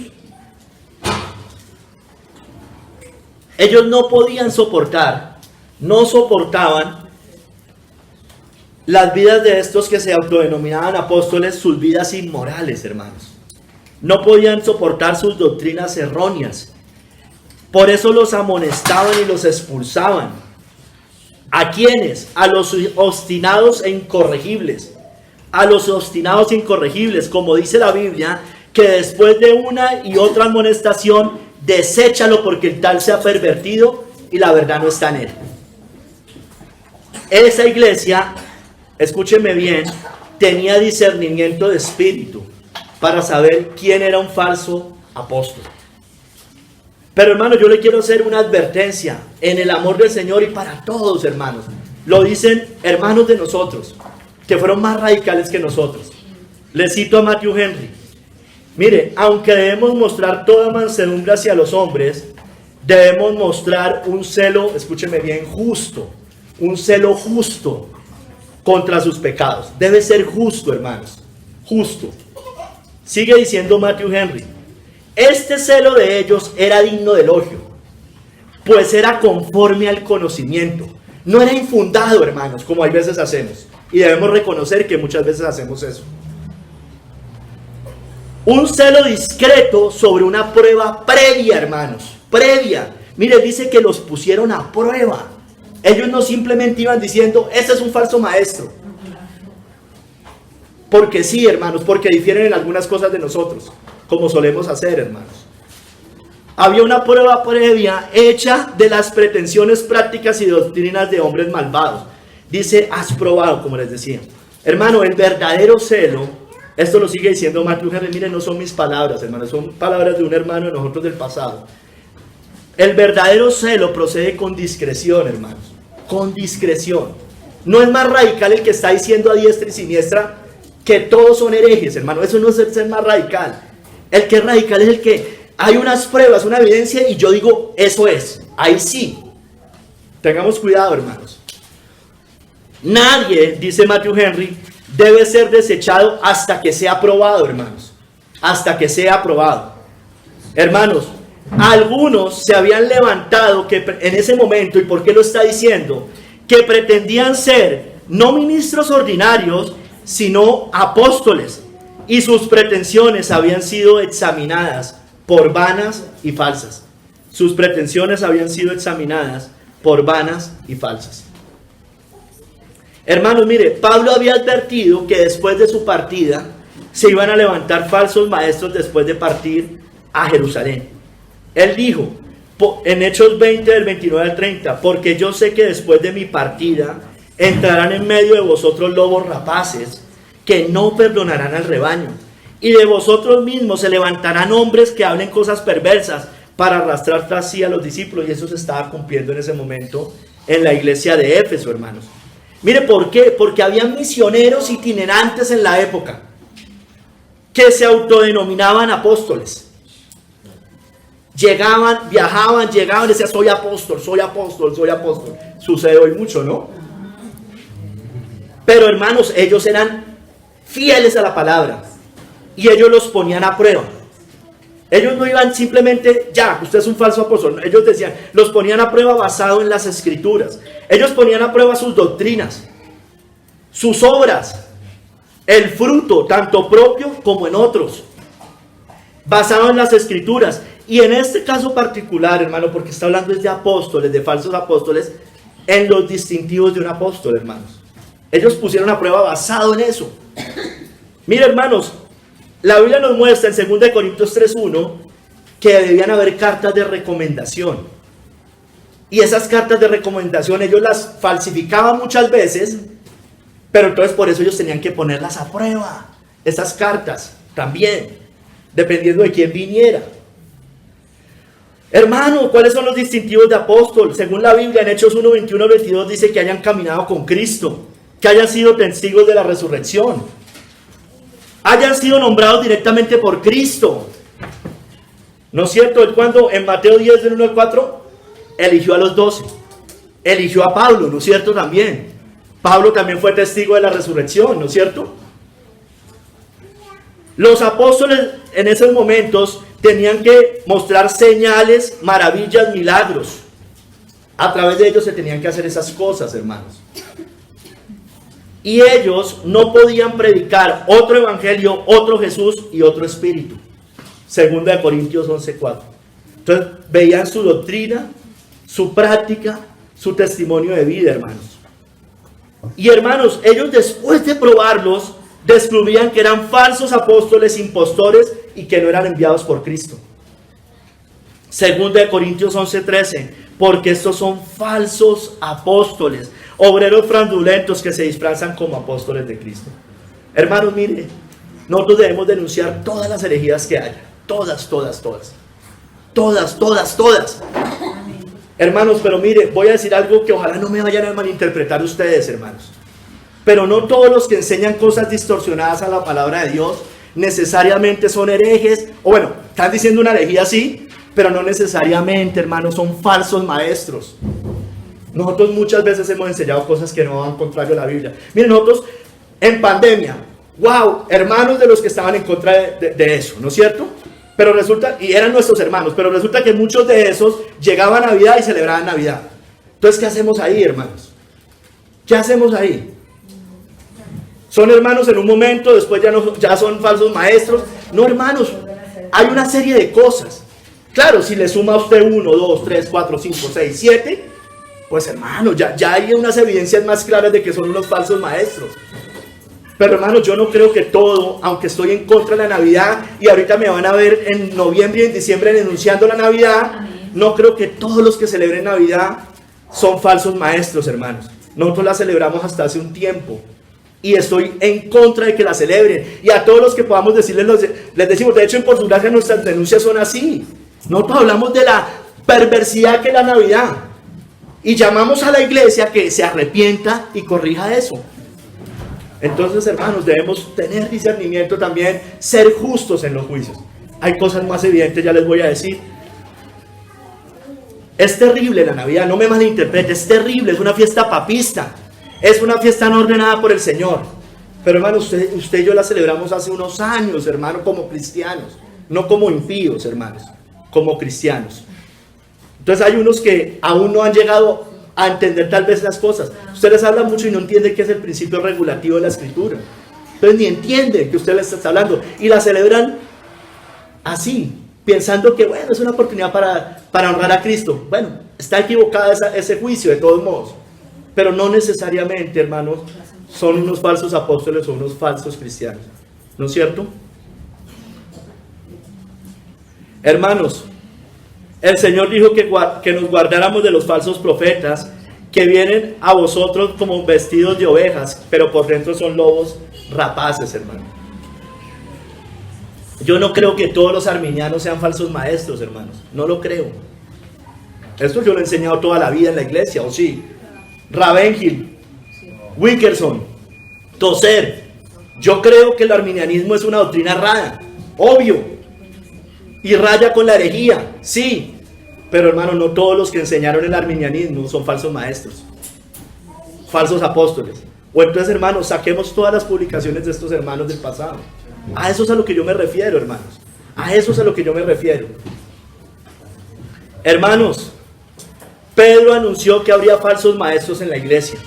[SPEAKER 1] Ellos no podían soportar, no soportaban las vidas de estos que se autodenominaban apóstoles, sus vidas inmorales, hermanos. No podían soportar sus doctrinas erróneas. Por eso los amonestaban y los expulsaban. ¿A quiénes? A los obstinados e incorregibles. A los obstinados e incorregibles, como dice la Biblia, que después de una y otra amonestación, deséchalo porque el tal se ha pervertido y la verdad no está en él. Esa iglesia, escúcheme bien, tenía discernimiento de espíritu para saber quién era un falso apóstol. Pero hermanos, yo le quiero hacer una advertencia en el amor del Señor y para todos, hermanos. Lo dicen hermanos de nosotros, que fueron más radicales que nosotros. Les cito a Matthew Henry. Mire, aunque debemos mostrar toda mansedumbre hacia los hombres, debemos mostrar un celo, escúcheme bien, justo. Un celo justo contra sus pecados. Debe ser justo, hermanos. Justo. Sigue diciendo Matthew Henry. Este celo de ellos era digno de elogio, pues era conforme al conocimiento. No era infundado, hermanos, como hay veces hacemos. Y debemos reconocer que muchas veces hacemos eso. Un celo discreto sobre una prueba previa, hermanos. Previa. Mire, dice que los pusieron a prueba. Ellos no simplemente iban diciendo, este es un falso maestro. Porque sí, hermanos, porque difieren en algunas cosas de nosotros, como solemos hacer, hermanos. Había una prueba previa hecha de las pretensiones prácticas y doctrinas de hombres malvados. Dice, has probado, como les decía. Hermano, el verdadero celo, esto lo sigue diciendo Matthew Henry, miren, no son mis palabras, hermanos, son palabras de un hermano de nosotros del pasado. El verdadero celo procede con discreción, hermanos, con discreción. No es más radical el que está diciendo a diestra y siniestra que todos son herejes, hermano. Eso no es el ser más radical. El que es radical es el que hay unas pruebas, una evidencia y yo digo, eso es, ahí sí. Tengamos cuidado, hermanos. Nadie, dice Matthew Henry, debe ser desechado hasta que sea aprobado, hermanos. Hasta que sea aprobado. Hermanos, algunos se habían levantado que en ese momento, ¿y por qué lo está diciendo? Que pretendían ser no ministros ordinarios, sino apóstoles. Y sus pretensiones habían sido examinadas por vanas y falsas. Sus pretensiones habían sido examinadas por vanas y falsas. Hermanos, mire, Pablo había advertido que después de su partida se iban a levantar falsos maestros después de partir a Jerusalén. Él dijo en Hechos 20 del 29 al 30, porque yo sé que después de mi partida entrarán en medio de vosotros lobos rapaces que no perdonarán al rebaño, y de vosotros mismos se levantarán hombres que hablen cosas perversas para arrastrar tras sí a los discípulos. Y eso se estaba cumpliendo en ese momento en la iglesia de Éfeso, hermanos. Mire, ¿por qué? Porque había misioneros itinerantes en la época que se autodenominaban apóstoles. Llegaban, viajaban, llegaban y decían, soy apóstol, soy apóstol, soy apóstol. Sucede hoy mucho, ¿no? Pero hermanos, ellos eran fieles a la palabra y ellos los ponían a prueba. Ellos no iban simplemente, ya, usted es un falso apóstol. Ellos decían, los ponían a prueba basado en las escrituras. Ellos ponían a prueba sus doctrinas, sus obras, el fruto, tanto propio como en otros, basado en las escrituras. Y en este caso particular, hermano, porque está hablando de apóstoles, de falsos apóstoles, en los distintivos de un apóstol, hermanos. Ellos pusieron a prueba basado en eso. Mira, hermanos, la Biblia nos muestra en 2 Corintios 3:1 que debían haber cartas de recomendación. Y esas cartas de recomendación ellos las falsificaban muchas veces, pero entonces por eso ellos tenían que ponerlas a prueba. Esas cartas también, dependiendo de quién viniera. Hermano, ¿cuáles son los distintivos de apóstol? Según la Biblia, en Hechos 1, 21, 22 dice que hayan caminado con Cristo, que hayan sido testigos de la resurrección, hayan sido nombrados directamente por Cristo. ¿No es cierto? Él cuando en Mateo 10, del 1 al 4, eligió a los 12, eligió a Pablo, ¿no es cierto? También. Pablo también fue testigo de la resurrección, ¿no es cierto? Los apóstoles en esos momentos tenían que mostrar señales, maravillas, milagros. A través de ellos se tenían que hacer esas cosas, hermanos. Y ellos no podían predicar otro evangelio, otro Jesús y otro espíritu. 2 Corintios 11:4. Entonces veían su doctrina, su práctica, su testimonio de vida, hermanos. Y hermanos, ellos después de probarlos, descubrían que eran falsos apóstoles, impostores y que no eran enviados por Cristo. 2 Corintios 11:13. Porque estos son falsos apóstoles, obreros fraudulentos que se disfrazan como apóstoles de Cristo. Hermanos, mire, nosotros debemos denunciar todas las herejías que haya. Todas. Hermanos, pero mire, voy a decir algo que ojalá no me vayan a malinterpretar ustedes, hermanos. Pero no todos los que enseñan cosas distorsionadas a la palabra de Dios necesariamente son herejes. O bueno, están diciendo una herejía sí, pero no necesariamente, hermanos, son falsos maestros. Nosotros muchas veces hemos enseñado cosas que no van contrario a la Biblia. Miren, nosotros en pandemia, wow, hermanos de los que estaban en contra de eso, ¿no es cierto? Pero resulta, y eran nuestros hermanos, pero resulta que muchos de esos llegaban a Navidad y celebraban Navidad. Entonces, ¿qué hacemos ahí, hermanos? ¿Qué hacemos ahí? Son hermanos en un momento, después ya son falsos maestros. No, hermanos, hay una serie de cosas. Claro, si le suma a usted 1, 2, 3, 4, 5, 6, 7, pues hermano, ya hay unas evidencias más claras de que son unos falsos maestros. Pero hermanos, yo no creo que todo, aunque estoy en contra de la Navidad, y ahorita me van a ver en noviembre y en diciembre denunciando la Navidad, no creo que todos los que celebren Navidad son falsos maestros, hermanos. Nosotros la celebramos hasta hace un tiempo. Y estoy en contra de que la celebren. Y a todos los que podamos decirles, les decimos, de hecho en Por Su Gracia nuestras denuncias son así. Nosotros hablamos de la perversidad que es la Navidad. Y llamamos a la iglesia que se arrepienta y corrija eso. Entonces, hermanos, debemos tener discernimiento también, ser justos en los juicios. Hay cosas más evidentes, ya les voy a decir. Es terrible la Navidad, no me malinterprete, es terrible, es una fiesta papista. Es una fiesta no ordenada por el Señor. Pero hermano, usted y yo la celebramos hace unos años, hermano, como cristianos. No como impíos, hermanos, como cristianos. Entonces hay unos que aún no han llegado a entender tal vez las cosas. Usted les habla mucho y no entiende qué es el principio regulativo de la Escritura. Entonces ni entienden que usted les está hablando. Y la celebran así, pensando que bueno, es una oportunidad para honrar a Cristo. Bueno, está equivocada ese juicio de todos modos. Pero no necesariamente, hermanos, son unos falsos apóstoles o unos falsos cristianos. ¿No es cierto? Hermanos, el Señor dijo que nos guardáramos de los falsos profetas que vienen a vosotros como vestidos de ovejas, pero por dentro son lobos rapaces, hermano. Yo no creo que todos los arminianos sean falsos maestros, hermanos. No lo creo. Esto yo lo he enseñado toda la vida en la iglesia, ¿o sí? Ravengel, Wickerson, Tozer. Yo creo que el arminianismo es una doctrina errada, obvio, y raya con la herejía, sí, pero hermano, no todos los que enseñaron el arminianismo son falsos maestros, falsos apóstoles. O entonces, hermanos, saquemos todas las publicaciones de estos hermanos del pasado. A eso es a lo que yo me refiero, hermanos. A eso es a lo que yo me refiero. Hermanos, Pedro anunció que habría falsos maestros en la iglesia.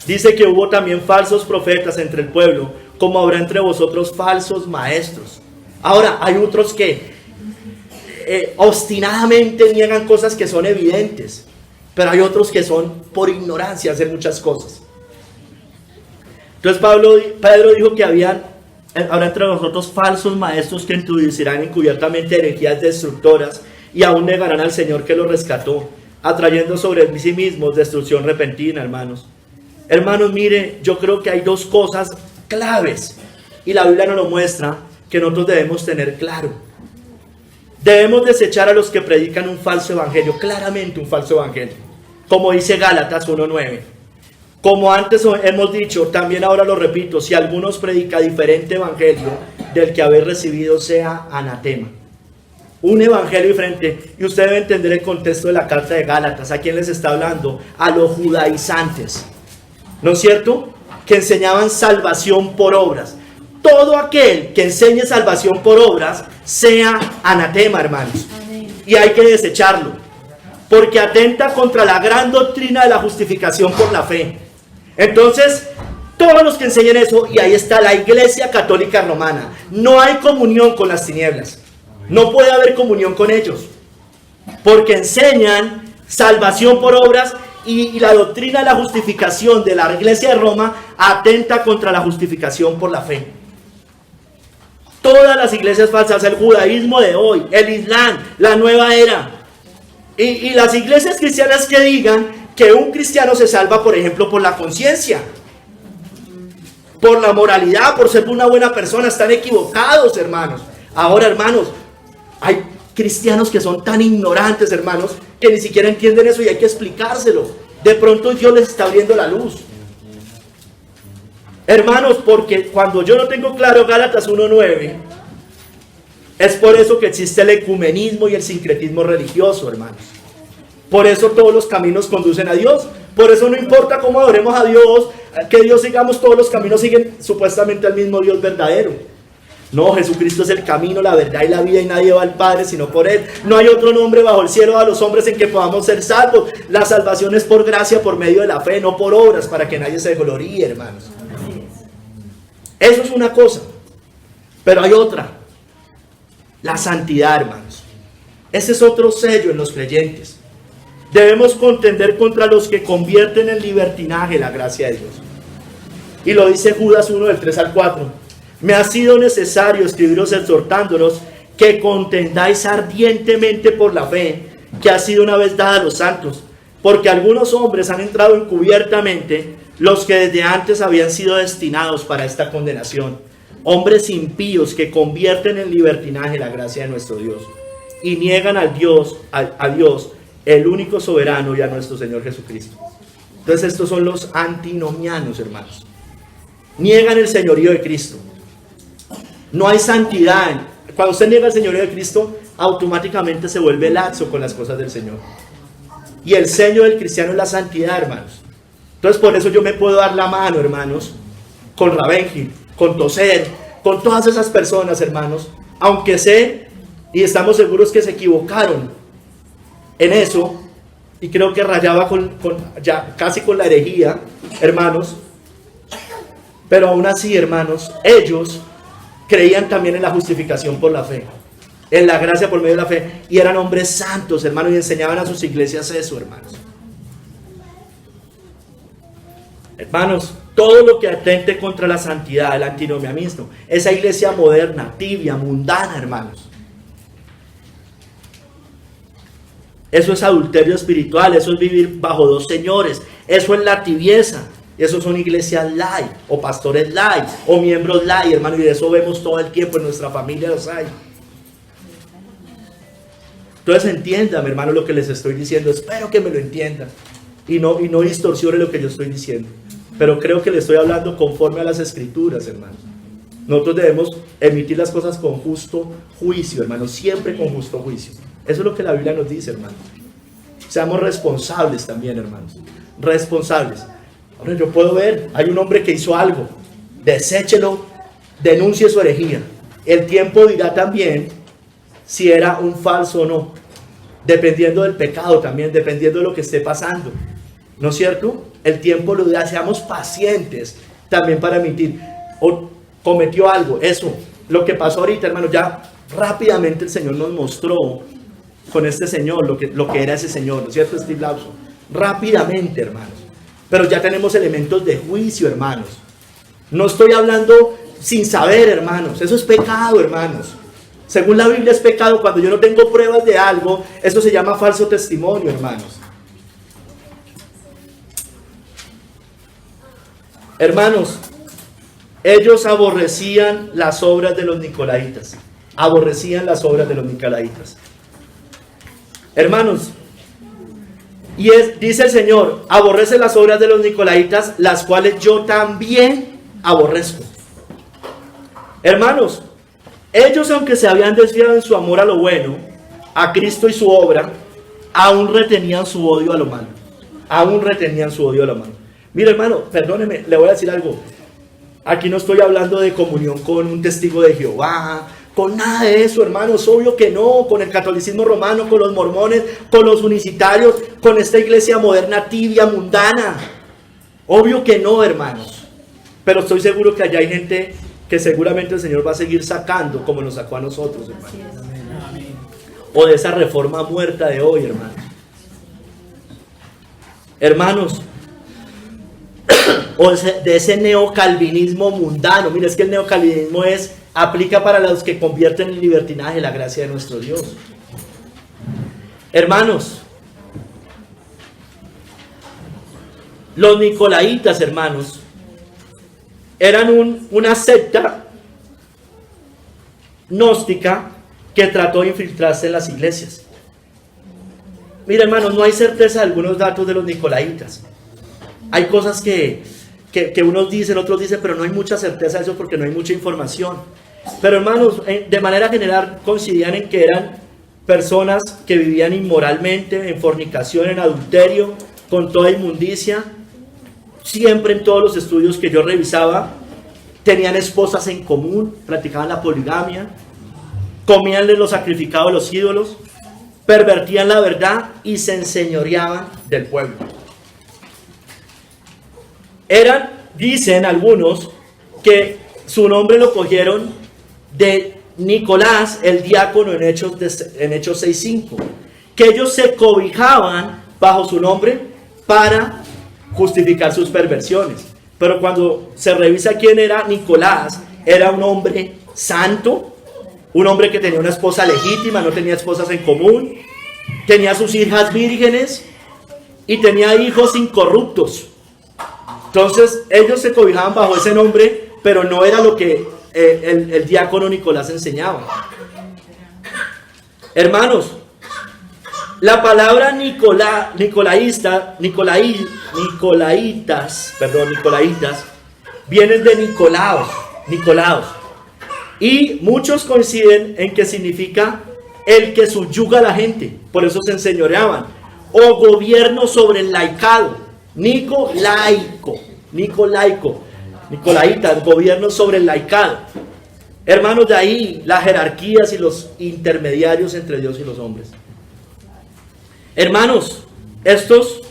[SPEAKER 1] Dice que hubo también falsos profetas entre el pueblo, como habrá entre vosotros falsos maestros. Ahora, hay otros que obstinadamente niegan cosas que son evidentes, pero hay otros que son por ignorancia hacer muchas cosas. Entonces Pedro dijo que habrá entre vosotros falsos maestros que introducirán encubiertamente herejías destructoras y aún negarán al Señor que los rescató, atrayendo sobre sí mismos destrucción repentina, hermanos. Hermanos, mire, yo creo que hay dos cosas claves y la Biblia nos lo muestra que nosotros debemos tener claro. Debemos desechar a los que predican un falso evangelio, claramente un falso evangelio, como dice Gálatas 1:9. Como antes hemos dicho, también ahora lo repito, si alguno os predica diferente evangelio del que habéis recibido, sea anatema. Un evangelio diferente, y usted debe entender el contexto de la carta de Gálatas. ¿A quién les está hablando? A los judaizantes, ¿no es cierto? Que enseñaban salvación por obras. Todo aquel que enseñe salvación por obras sea anatema, hermanos. Y hay que desecharlo, porque atenta contra la gran doctrina de la justificación por la fe. Entonces, todos los que enseñen eso, y ahí está la Iglesia Católica Romana, no hay comunión con las tinieblas. No puede haber comunión con ellos, porque enseñan salvación por obras y la doctrina de la justificación de la Iglesia de Roma atenta contra la justificación por la fe. Todas las iglesias falsas, el judaísmo de hoy, el islam, la nueva era, y las iglesias cristianas que digan que un cristiano se salva, por ejemplo, por la conciencia, por la moralidad, por ser una buena persona, están equivocados, hermanos. Ahora, hermanos, hay cristianos que son tan ignorantes, hermanos, que ni siquiera entienden eso y hay que explicárselo. De pronto Dios les está abriendo la luz. Hermanos, porque cuando yo no tengo claro Gálatas 1:9, es por eso que existe el ecumenismo y el sincretismo religioso, hermanos. Por eso todos los caminos conducen a Dios. Por eso no importa cómo adoremos a Dios, que Dios sigamos, todos los caminos siguen supuestamente al mismo Dios verdadero. No, Jesucristo es el camino, la verdad y la vida, y nadie va al Padre sino por Él. No hay otro nombre bajo el cielo a los hombres en que podamos ser salvos. La salvación es por gracia, por medio de la fe, no por obras, para que nadie se gloríe, hermanos. Eso es una cosa, pero hay otra, la santidad, hermanos. Ese es otro sello en los creyentes. Debemos contender contra los que convierten en libertinaje la gracia de Dios. Y lo dice Judas 1 del 3 al 4. Me ha sido necesario escribiros exhortándonos que contendáis ardientemente por la fe que ha sido una vez dada a los santos, porque algunos hombres han entrado encubiertamente, los que desde antes habían sido destinados para esta condenación, hombres impíos que convierten en libertinaje la gracia de nuestro Dios y niegan a Dios, el único soberano, y a nuestro Señor Jesucristo. Entonces estos son los antinomianos, hermanos. Niegan el señorío de Cristo. No hay santidad. Cuando usted niega el señorío de Cristo, automáticamente se vuelve laxo con las cosas del Señor. Y el sello del cristiano es la santidad, hermanos. Entonces por eso yo me puedo dar la mano, hermanos, con Ravengil, con Tozer, con todas esas personas, hermanos, aunque sé y estamos seguros que se equivocaron en eso, y creo que rayaba ya casi con la herejía, hermanos, pero aún así, hermanos, ellos creían también en la justificación por la fe, en la gracia por medio de la fe, y eran hombres santos, hermanos, y enseñaban a sus iglesias eso, hermanos. Hermanos, todo lo que atente contra la santidad, el antinomianismo, esa iglesia moderna, tibia, mundana, hermanos, eso es adulterio espiritual, eso es vivir bajo dos señores, eso es la tibieza, eso son iglesias light, o pastores light, o miembros light, hermano, y de eso vemos todo el tiempo en nuestra familia, los hay. Entonces entiéndame, hermano, lo que les estoy diciendo, espero que me lo entiendan, y no distorsione lo que yo estoy diciendo, pero creo que le estoy hablando conforme a las escrituras, hermano. Nosotros debemos emitir las cosas con justo juicio, hermano, siempre con justo juicio. Eso es lo que la Biblia nos dice, hermanos. Seamos responsables también, hermanos. Responsables. Ahora yo puedo ver, hay un hombre que hizo algo. Deséchelo, denuncie su herejía. El tiempo dirá también si era un falso o no, dependiendo del pecado también, dependiendo de lo que esté pasando, ¿no es cierto? El tiempo lo da, seamos pacientes también para emitir. O cometió algo, eso, lo que pasó ahorita, hermano, ya rápidamente el Señor nos mostró con este señor lo que era ese señor, ¿no es cierto, Steve Lawson? Rápidamente, hermanos, pero ya tenemos elementos de juicio, hermanos. No estoy hablando sin saber, hermanos, eso es pecado, hermanos. Según la Biblia es pecado cuando yo no tengo pruebas de algo, eso se llama falso testimonio, hermanos. Hermanos, ellos aborrecían las obras de los nicolaitas. Aborrecían las obras de los nicolaitas. Hermanos, dice el Señor, aborrece las obras de los nicolaitas, las cuales yo también aborrezco. Hermanos, ellos, aunque se habían desviado en su amor a lo bueno, a Cristo y su obra, aún retenían su odio a lo malo. Aún retenían su odio a lo malo. Mire, hermano, perdóneme, le voy a decir algo. Aquí no estoy hablando de comunión con un testigo de Jehová, con nada de eso, hermanos. Obvio que no, con el catolicismo romano, con los mormones, con los unicitarios, con esta iglesia moderna, tibia, mundana. Obvio que no, hermanos. Pero estoy seguro que allá hay gente que seguramente el Señor va a seguir sacando, como nos sacó a nosotros, hermanos. O de esa reforma muerta de hoy, hermanos. Hermanos, o de ese neocalvinismo mundano. Mira, es que el neocalvinismo aplica para los que convierten en libertinaje la gracia de nuestro Dios. Hermanos, los nicolaitas, hermanos, eran una secta gnóstica que trató de infiltrarse en las iglesias. Mira, hermanos, no hay certeza de algunos datos de los nicolaitas. Hay cosas que unos dicen, otros dicen, pero no hay mucha certeza de eso porque no hay mucha información. Pero, hermanos, de manera general coincidían en que eran personas que vivían inmoralmente, en fornicación, en adulterio, con toda inmundicia. Siempre en todos los estudios que yo revisaba, tenían esposas en común, practicaban la poligamia, comían de lo sacrificado de los ídolos, pervertían la verdad y se enseñoreaban del pueblo. Dicen algunos, que su nombre lo cogieron de Nicolás, el diácono, en Hechos 6:5, que ellos se cobijaban bajo su nombre para justificar sus perversiones. Pero cuando se revisa quién era Nicolás, era un hombre santo, un hombre que tenía una esposa legítima, no tenía esposas en común, tenía sus hijas vírgenes y tenía hijos incorruptos. Entonces ellos se cobijaban bajo ese nombre, pero no era lo que el diácono Nicolás enseñaba. Hermanos, la palabra nicolaitas, vienen de Nicolaos. Y muchos coinciden en que significa el que subyuga a la gente. Por eso se enseñoreaban. O gobierno sobre el laicado. Nicolaitas, gobierno sobre el laicado. Hermanos, de ahí las jerarquías y los intermediarios entre Dios y los hombres. Hermanos, estos,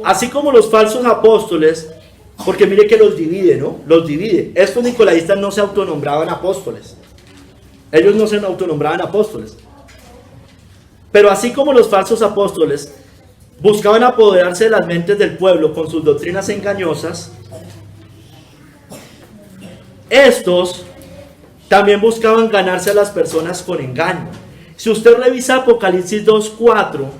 [SPEAKER 1] así como los falsos apóstoles, porque mire que los divide, ¿no? Los divide. Estos nicolaitas no se autonombraban apóstoles. Ellos no se autonombraban apóstoles. Pero así como los falsos apóstoles buscaban apoderarse de las mentes del pueblo con sus doctrinas engañosas, estos también buscaban ganarse a las personas con engaño. Si usted revisa Apocalipsis 2:4,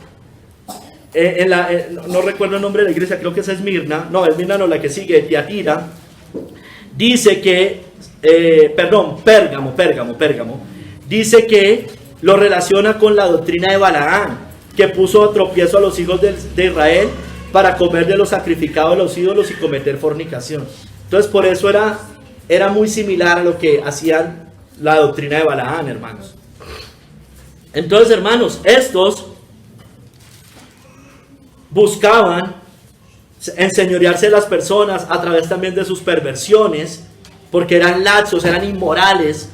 [SPEAKER 1] no recuerdo el nombre de la iglesia, creo que es Esmirna, no, la que sigue, Tiatira, dice que, Pérgamo, dice que lo relaciona con la doctrina de Balaán, que puso a tropiezo a los hijos de Israel para comer de los sacrificados de los ídolos y cometer fornicación. Entonces por eso era muy similar a lo que hacían la doctrina de Balaán, hermanos. Entonces, hermanos, estos buscaban enseñorearse de las personas a través también de sus perversiones, porque eran laxos, eran inmorales.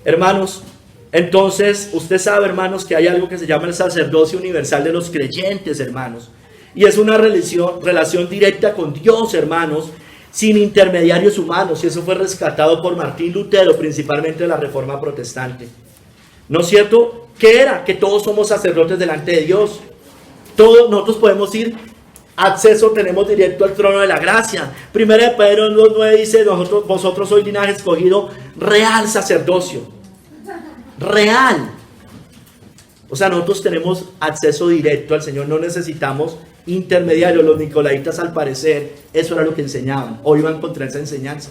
[SPEAKER 1] Hermanos, Entonces, usted sabe, hermanos, que hay algo que se llama el sacerdocio universal de los creyentes, hermanos. Y es una relación directa con Dios, hermanos, sin intermediarios humanos. Y eso fue rescatado por Martín Lutero, principalmente de la Reforma Protestante. ¿No es cierto? ¿Qué era? Que todos somos sacerdotes delante de Dios. Todos nosotros podemos ir, acceso tenemos directo al trono de la gracia. Primera de Pedro 2:9 dice, vosotros sois linaje escogido, real sacerdocio. Real. O sea, nosotros tenemos acceso directo al Señor, no necesitamos intermediarios. Los nicolaitas, al parecer, eso era lo que enseñaban, o iban contra esa enseñanza.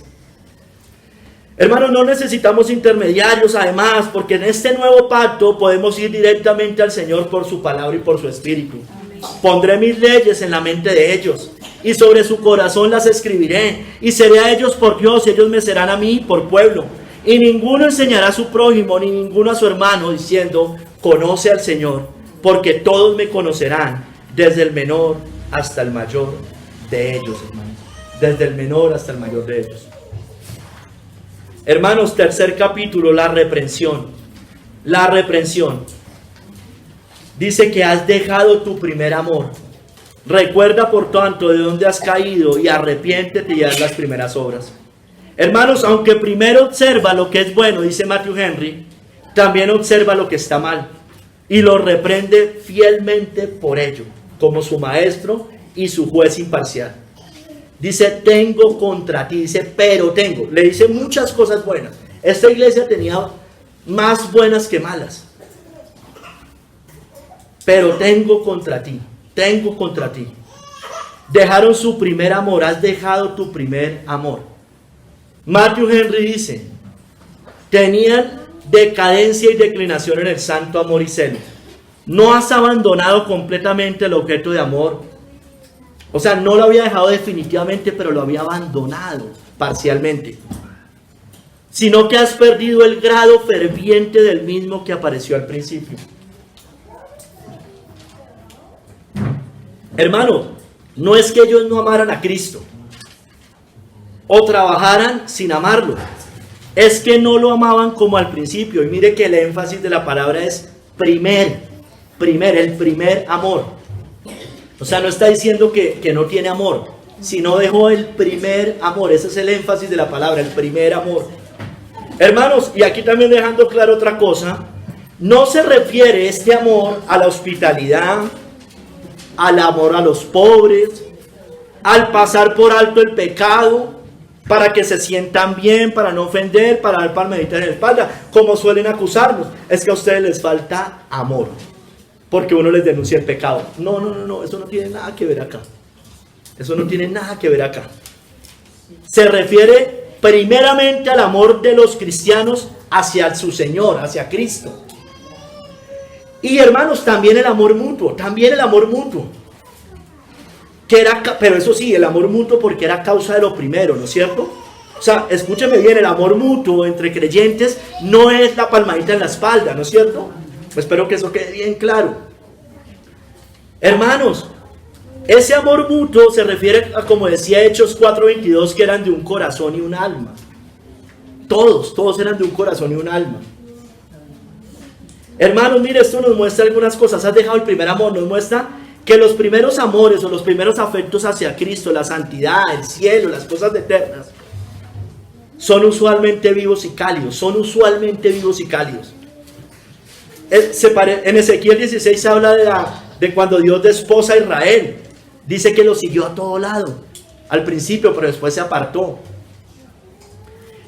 [SPEAKER 1] Hermanos, no necesitamos intermediarios, además, porque en este nuevo pacto podemos ir directamente al Señor por su palabra y por su espíritu. Pondré mis leyes en la mente de ellos, y sobre su corazón las escribiré, y seré a ellos por Dios, y ellos me serán a mí por pueblo. Y ninguno enseñará a su prójimo, ni ninguno a su hermano, diciendo, conoce al Señor, porque todos me conocerán, desde el menor hasta el mayor de ellos, hermanos. Desde el menor hasta el mayor de ellos. Hermanos, tercer capítulo, la reprensión. La reprensión. Dice que has dejado tu primer amor. Recuerda por tanto de dónde has caído y arrepiéntete y haz las primeras obras. Hermanos, aunque primero observa lo que es bueno, dice Matthew Henry, también observa lo que está mal y lo reprende fielmente por ello, como su maestro y su juez imparcial. Dice, tengo contra ti, dice, pero tengo. Le dice muchas cosas buenas. Esta iglesia tenía más buenas que malas. Pero tengo contra ti, tengo contra ti. Dejaron su primer amor, has dejado tu primer amor. Matthew Henry dice, tenían decadencia y declinación en el santo amor y celo. No has abandonado completamente el objeto de amor. O sea, no lo había dejado definitivamente, pero lo había abandonado parcialmente. Sino que has perdido el grado ferviente del mismo que apareció al principio. Hermano, no es que ellos no amaran a Cristo o trabajaran sin amarlo, es que no lo amaban como al principio. Y mire que el énfasis de la palabra es el primer amor. O sea, no está diciendo que no tiene amor, sino dejó el primer amor. Ese es el énfasis de la palabra, el primer amor. Hermanos, y aquí también dejando claro otra cosa, no se refiere este amor a la hospitalidad, al amor a los pobres, al pasar por alto el pecado, para que se sientan bien, para no ofender, para dar palmaditas en la espalda, como suelen acusarnos. Es que a ustedes les falta amor, porque uno les denuncia el pecado. No, eso no tiene nada que ver acá. Eso no tiene nada que ver acá. Se refiere primeramente al amor de los cristianos hacia su Señor, hacia Cristo. Y hermanos, también el amor mutuo, que era, pero eso sí, el amor mutuo porque era causa de lo primero, ¿no es cierto? O sea, escúcheme bien, el amor mutuo entre creyentes no es la palmadita en la espalda, ¿no es cierto? Espero que eso quede bien claro. Hermanos, ese amor mutuo se refiere a, como decía Hechos 4:22, que eran de un corazón y un alma. Todos eran de un corazón y un alma. Hermanos, mire, esto nos muestra algunas cosas. Has dejado el primer amor, nos muestra que los primeros amores o los primeros afectos hacia Cristo, la santidad, el cielo, las cosas eternas, son usualmente vivos y cálidos. En Ezequiel 16 se habla de cuando Dios desposa a Israel. Dice que lo siguió a todo lado, al principio, pero después se apartó.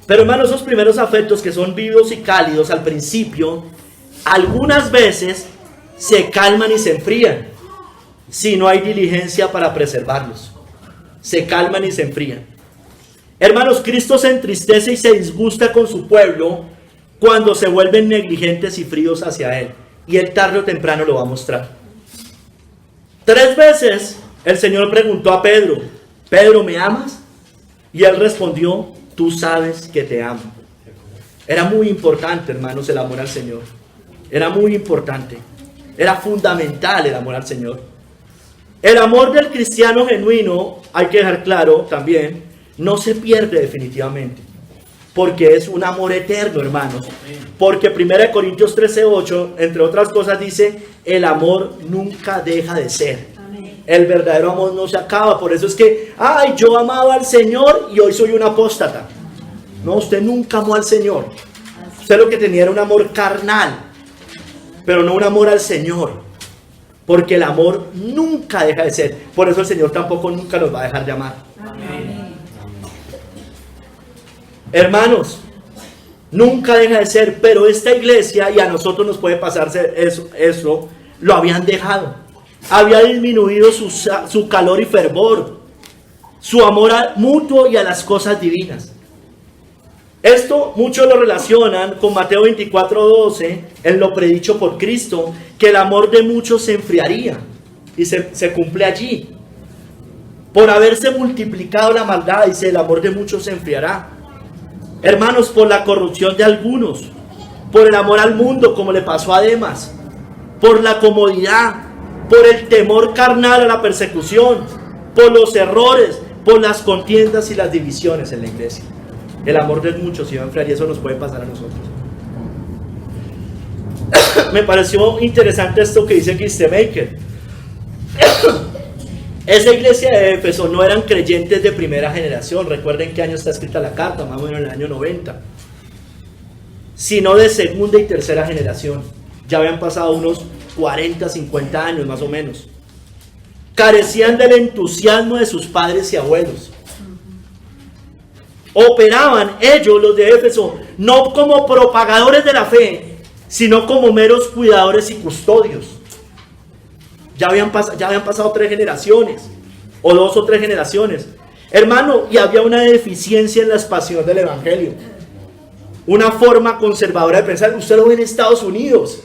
[SPEAKER 1] Pero hermanos, esos primeros afectos que son vivos y cálidos al principio, algunas veces se calman y se enfrían si no hay diligencia para preservarlos. Se calman y se enfrían. Hermanos, Cristo se entristece y se disgusta con su pueblo cuando se vuelven negligentes y fríos hacia Él. Y Él tarde o temprano lo va a mostrar. 3 veces el Señor preguntó a Pedro, Pedro, ¿me amas? Y Él respondió, tú sabes que te amo. Era muy importante, hermanos, el amor al Señor. Era muy importante. Era fundamental el amor al Señor. El amor del cristiano genuino, hay que dejar claro también, no se pierde definitivamente. porque es un amor eterno, hermanos. Porque 1 Corintios 13:8, entre otras cosas, dice, el amor nunca deja de ser. El verdadero amor no se acaba. Por eso es que, ay, yo amaba al Señor y hoy soy un apóstata. No, usted nunca amó al Señor. Usted lo que tenía era un amor carnal, pero no un amor al Señor. Porque el amor nunca deja de ser. Por eso el Señor tampoco nunca nos va a dejar de amar. Amén. Hermanos, nunca deja de ser, pero esta iglesia, y a nosotros nos puede pasarse eso, lo habían dejado. Había disminuido su calor y fervor, su amor mutuo y a las cosas divinas. Esto muchos lo relacionan con Mateo 24:12, en lo predicho por Cristo, que el amor de muchos se enfriaría, y se cumple allí. Por haberse multiplicado la maldad, dice, el amor de muchos se enfriará. Hermanos, por la corrupción de algunos, por el amor al mundo, como le pasó a Demas, por la comodidad, por el temor carnal a la persecución, por los errores, por las contiendas y las divisiones en la iglesia. El amor de muchos se va a enfriar y eso nos puede pasar a nosotros. Me pareció interesante esto que dice Christemaker. Esa iglesia de Éfeso no eran creyentes de primera generación. Recuerden qué año está escrita la carta, más o menos en el año 90. Sino de segunda y tercera generación. Ya habían pasado unos 40, 50 años más o menos. Carecían del entusiasmo de sus padres y abuelos. Operaban ellos, los de Éfeso, no como propagadores de la fe, sino como meros cuidadores y custodios. Ya habían pasado 3 generaciones, o 2 o 3 generaciones. Hermano, y había una deficiencia en la expansión del evangelio. Una forma conservadora de pensar. Usted lo ve en Estados Unidos.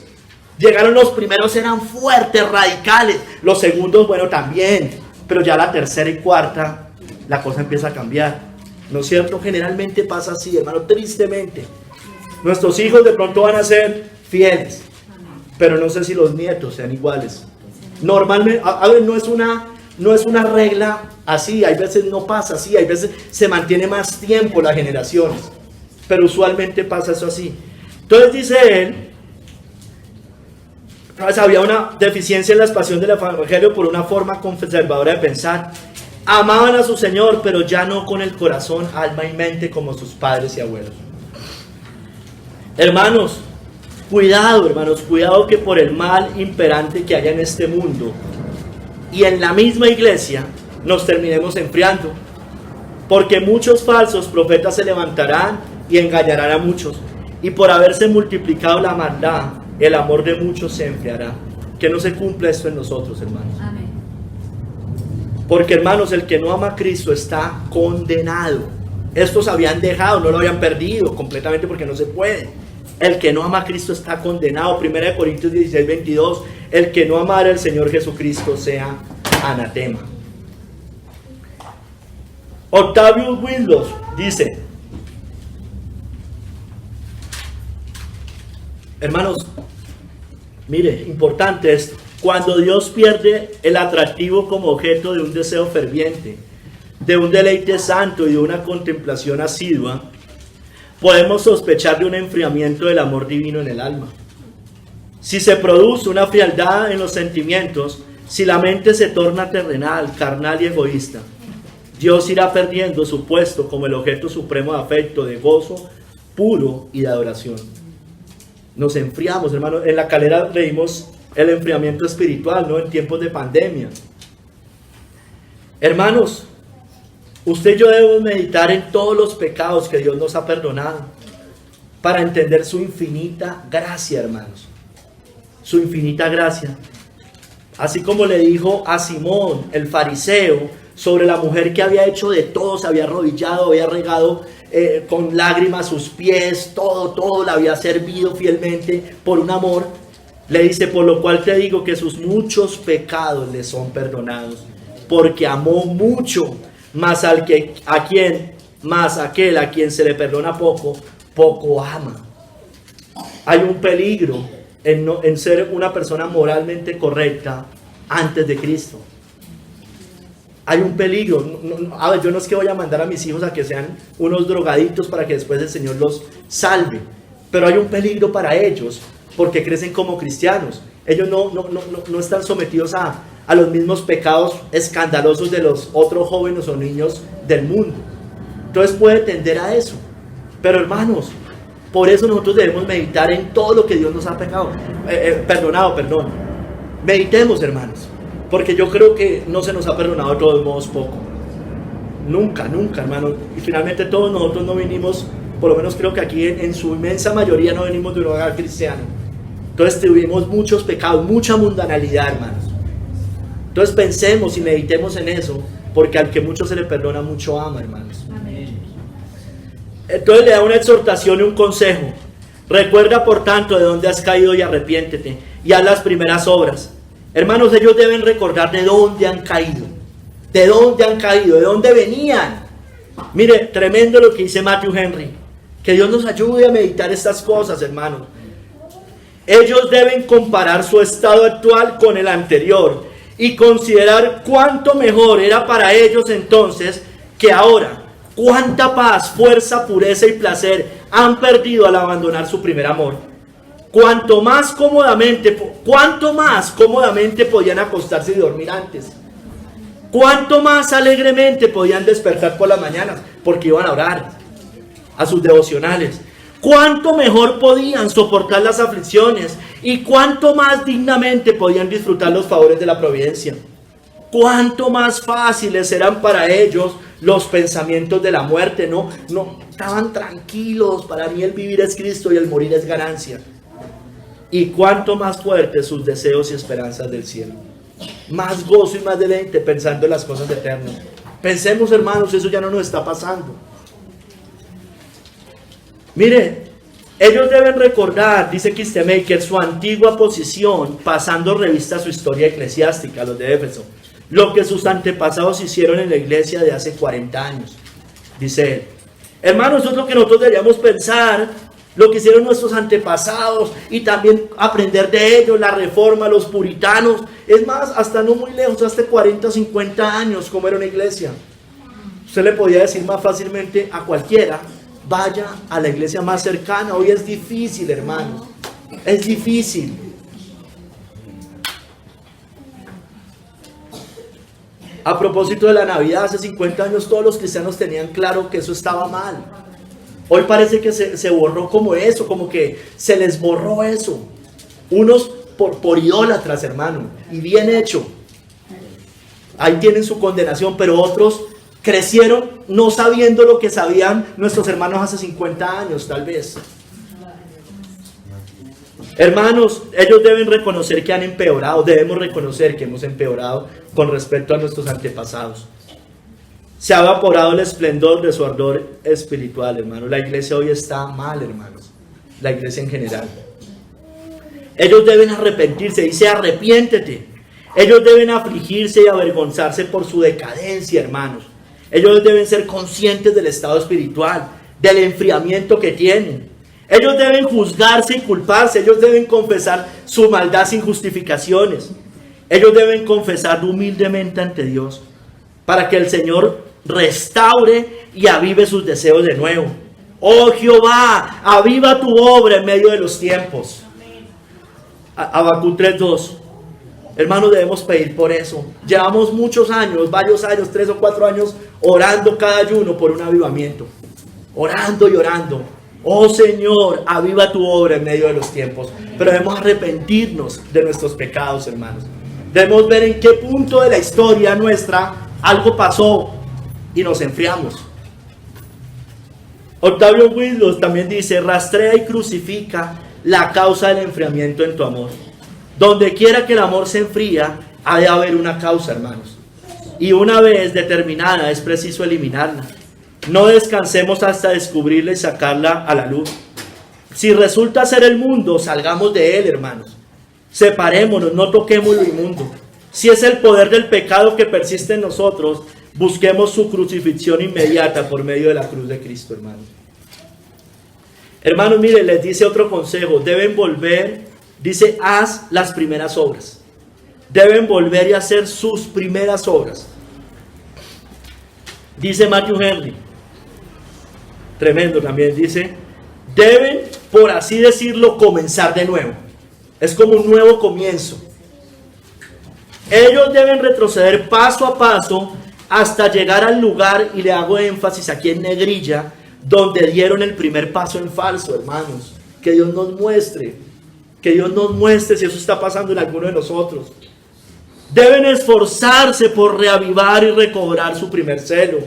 [SPEAKER 1] Llegaron los primeros, eran fuertes, radicales. Los segundos, bueno, también. Pero ya la tercera y cuarta, la cosa empieza a cambiar. ¿No es cierto? Generalmente pasa así, hermano, tristemente. Nuestros hijos de pronto van a ser fieles, pero no sé si los nietos sean iguales. Normalmente, a ver, no es una regla así, hay veces no pasa así, hay veces se mantiene más tiempo las generaciones, pero usualmente pasa eso así. Entonces dice él, había una deficiencia en la expansión del evangelio por una forma conservadora de pensar. Amaban a su Señor, pero ya no con el corazón, alma y mente como sus padres y abuelos. Hermanos, cuidado que por el mal imperante que haya en este mundo y en la misma iglesia nos terminemos enfriando. Porque muchos falsos profetas se levantarán y engañarán a muchos. Y por haberse multiplicado la maldad, el amor de muchos se enfriará. Que no se cumpla esto en nosotros, hermanos. Amén. Porque, hermanos, el que no ama a Cristo está condenado. Estos habían dejado, no lo habían perdido completamente porque no se puede. El que no ama a Cristo está condenado. 1 Corintios 16:22. El que no amara al Señor Jesucristo sea anatema. Octavius Windows dice, hermanos, mire, importante esto. Cuando Dios pierde el atractivo como objeto de un deseo ferviente, de un deleite santo y de una contemplación asidua, podemos sospechar de un enfriamiento del amor divino en el alma. Si se produce una frialdad en los sentimientos, si la mente se torna terrenal, carnal y egoísta, Dios irá perdiendo su puesto como el objeto supremo de afecto, de gozo puro y de adoración. Nos enfriamos, hermanos. En la Calera leímos el enfriamiento espiritual, ¿no? En tiempos de pandemia. Hermanos, usted y yo debemos meditar en todos los pecados que Dios nos ha perdonado para entender su infinita gracia, hermanos. Su infinita gracia. Así como le dijo a Simón, el fariseo, sobre la mujer que había hecho de todo, se había arrodillado, había regado con lágrimas sus pies, todo la había servido fielmente por un amor. Le dice, por lo cual te digo que sus muchos pecados le son perdonados, porque amó mucho, mas aquel a quien se le perdona poco, poco ama. Hay un peligro en ser una persona moralmente correcta antes de Cristo. Hay un peligro. A ver, yo no es que voy a mandar a mis hijos a que sean unos drogaditos para que después el Señor los salve, pero hay un peligro para ellos porque crecen como cristianos. Ellos no están sometidos a los mismos pecados escandalosos de los otros jóvenes o niños del mundo. Entonces puede tender a eso. Pero hermanos, por eso nosotros debemos meditar en todo lo que Dios nos ha perdonado. Meditemos, hermanos, porque yo creo que no se nos ha perdonado de todos modos poco. Nunca, hermanos. Y finalmente todos nosotros no vinimos, por lo menos creo que aquí en su inmensa mayoría no venimos de un hogar cristiano. Entonces tuvimos muchos pecados, mucha mundanalidad, hermanos. Entonces pensemos y meditemos en eso, porque al que mucho se le perdona, mucho ama, hermanos. Amén. Entonces le da una exhortación y un consejo. Recuerda por tanto de dónde has caído y arrepiéntete y haz las primeras obras. Hermanos, ellos deben recordar de dónde han caído, de dónde venían. Mire, tremendo lo que dice Matthew Henry. Que Dios nos ayude a meditar estas cosas, hermanos. Ellos deben comparar su estado actual con el anterior y considerar cuánto mejor era para ellos entonces que ahora. Cuánta paz, fuerza, pureza y placer han perdido al abandonar su primer amor. Cuánto más cómodamente podían acostarse y dormir antes. Cuánto más alegremente podían despertar por las mañanas porque iban a orar a sus devocionales. Cuánto mejor podían soportar las aflicciones y cuánto más dignamente podían disfrutar los favores de la providencia. Cuánto más fáciles eran para ellos los pensamientos de la muerte. No estaban tranquilos. Para mí el vivir es Cristo y el morir es ganancia. Y cuánto más fuertes sus deseos y esperanzas del cielo. Más gozo y más deleite pensando en las cosas eternas. Pensemos, hermanos, eso ya no nos está pasando. Mire, ellos deben recordar, dice Kistemaker, su antigua posición, pasando revista a su historia eclesiástica, los de Éfeso, lo que sus antepasados hicieron en la iglesia de hace 40 años, dice él. Hermanos, eso es lo que nosotros deberíamos pensar, lo que hicieron nuestros antepasados, y también aprender de ellos, la reforma, los puritanos. Es más, hasta no muy lejos, hasta 40 o 50 años, como era una iglesia. Usted le podía decir más fácilmente a cualquiera: vaya a la iglesia más cercana. Hoy es difícil, hermanos. Es difícil. A propósito de la Navidad, hace 50 años todos los cristianos tenían claro que eso estaba mal. Hoy parece que se borró como eso, como que se les borró eso. Unos por idólatras, hermano. Y bien hecho. Ahí tienen su condenación, pero otros crecieron no sabiendo lo que sabían nuestros hermanos hace 50 años, tal vez. Hermanos, ellos deben reconocer que han empeorado. Debemos reconocer que hemos empeorado con respecto a nuestros antepasados. Se ha evaporado el esplendor de su ardor espiritual, hermano. La iglesia hoy está mal, hermanos. La iglesia en general. Ellos deben arrepentirse. Dice: arrepiéntete. Ellos deben afligirse y avergonzarse por su decadencia, hermanos. Ellos deben ser conscientes del estado espiritual, del enfriamiento que tienen. Ellos deben juzgarse y culparse. Ellos deben confesar su maldad sin justificaciones. Ellos deben confesar humildemente ante Dios, para que el Señor restaure y avive sus deseos de nuevo. Oh Jehová, aviva tu obra en medio de los tiempos. Habacuc 3:2. Hermanos, debemos pedir por eso. Llevamos muchos años, varios años, 3 o 4 años, orando cada ayuno por un avivamiento. Orando y orando. Oh Señor, aviva tu obra en medio de los tiempos. Pero debemos arrepentirnos de nuestros pecados, hermanos. Debemos ver en qué punto de la historia nuestra algo pasó y nos enfriamos. Octavio Willos también dice: rastrea y crucifica la causa del enfriamiento en tu amor. Donde quiera que el amor se enfría, ha de haber una causa, hermanos. Y una vez determinada, es preciso eliminarla. No descansemos hasta descubrirla y sacarla a la luz. Si resulta ser el mundo, salgamos de él, hermanos. Separémonos, no toquemos lo inmundo. Si es el poder del pecado que persiste en nosotros, busquemos su crucifixión inmediata por medio de la cruz de Cristo, hermanos. Hermanos, miren, les dice otro consejo. Deben volver, dice: haz las primeras obras. Deben volver y hacer sus primeras obras. Dice Matthew Henry, tremendo también, dice, deben, por así decirlo, comenzar de nuevo. Es como un nuevo comienzo. Ellos deben retroceder paso a paso hasta llegar al lugar, y le hago énfasis aquí en negrilla, donde dieron el primer paso en falso, hermanos. Que Dios nos muestre si eso está pasando en alguno de nosotros. Deben esforzarse por reavivar y recobrar su primer celo,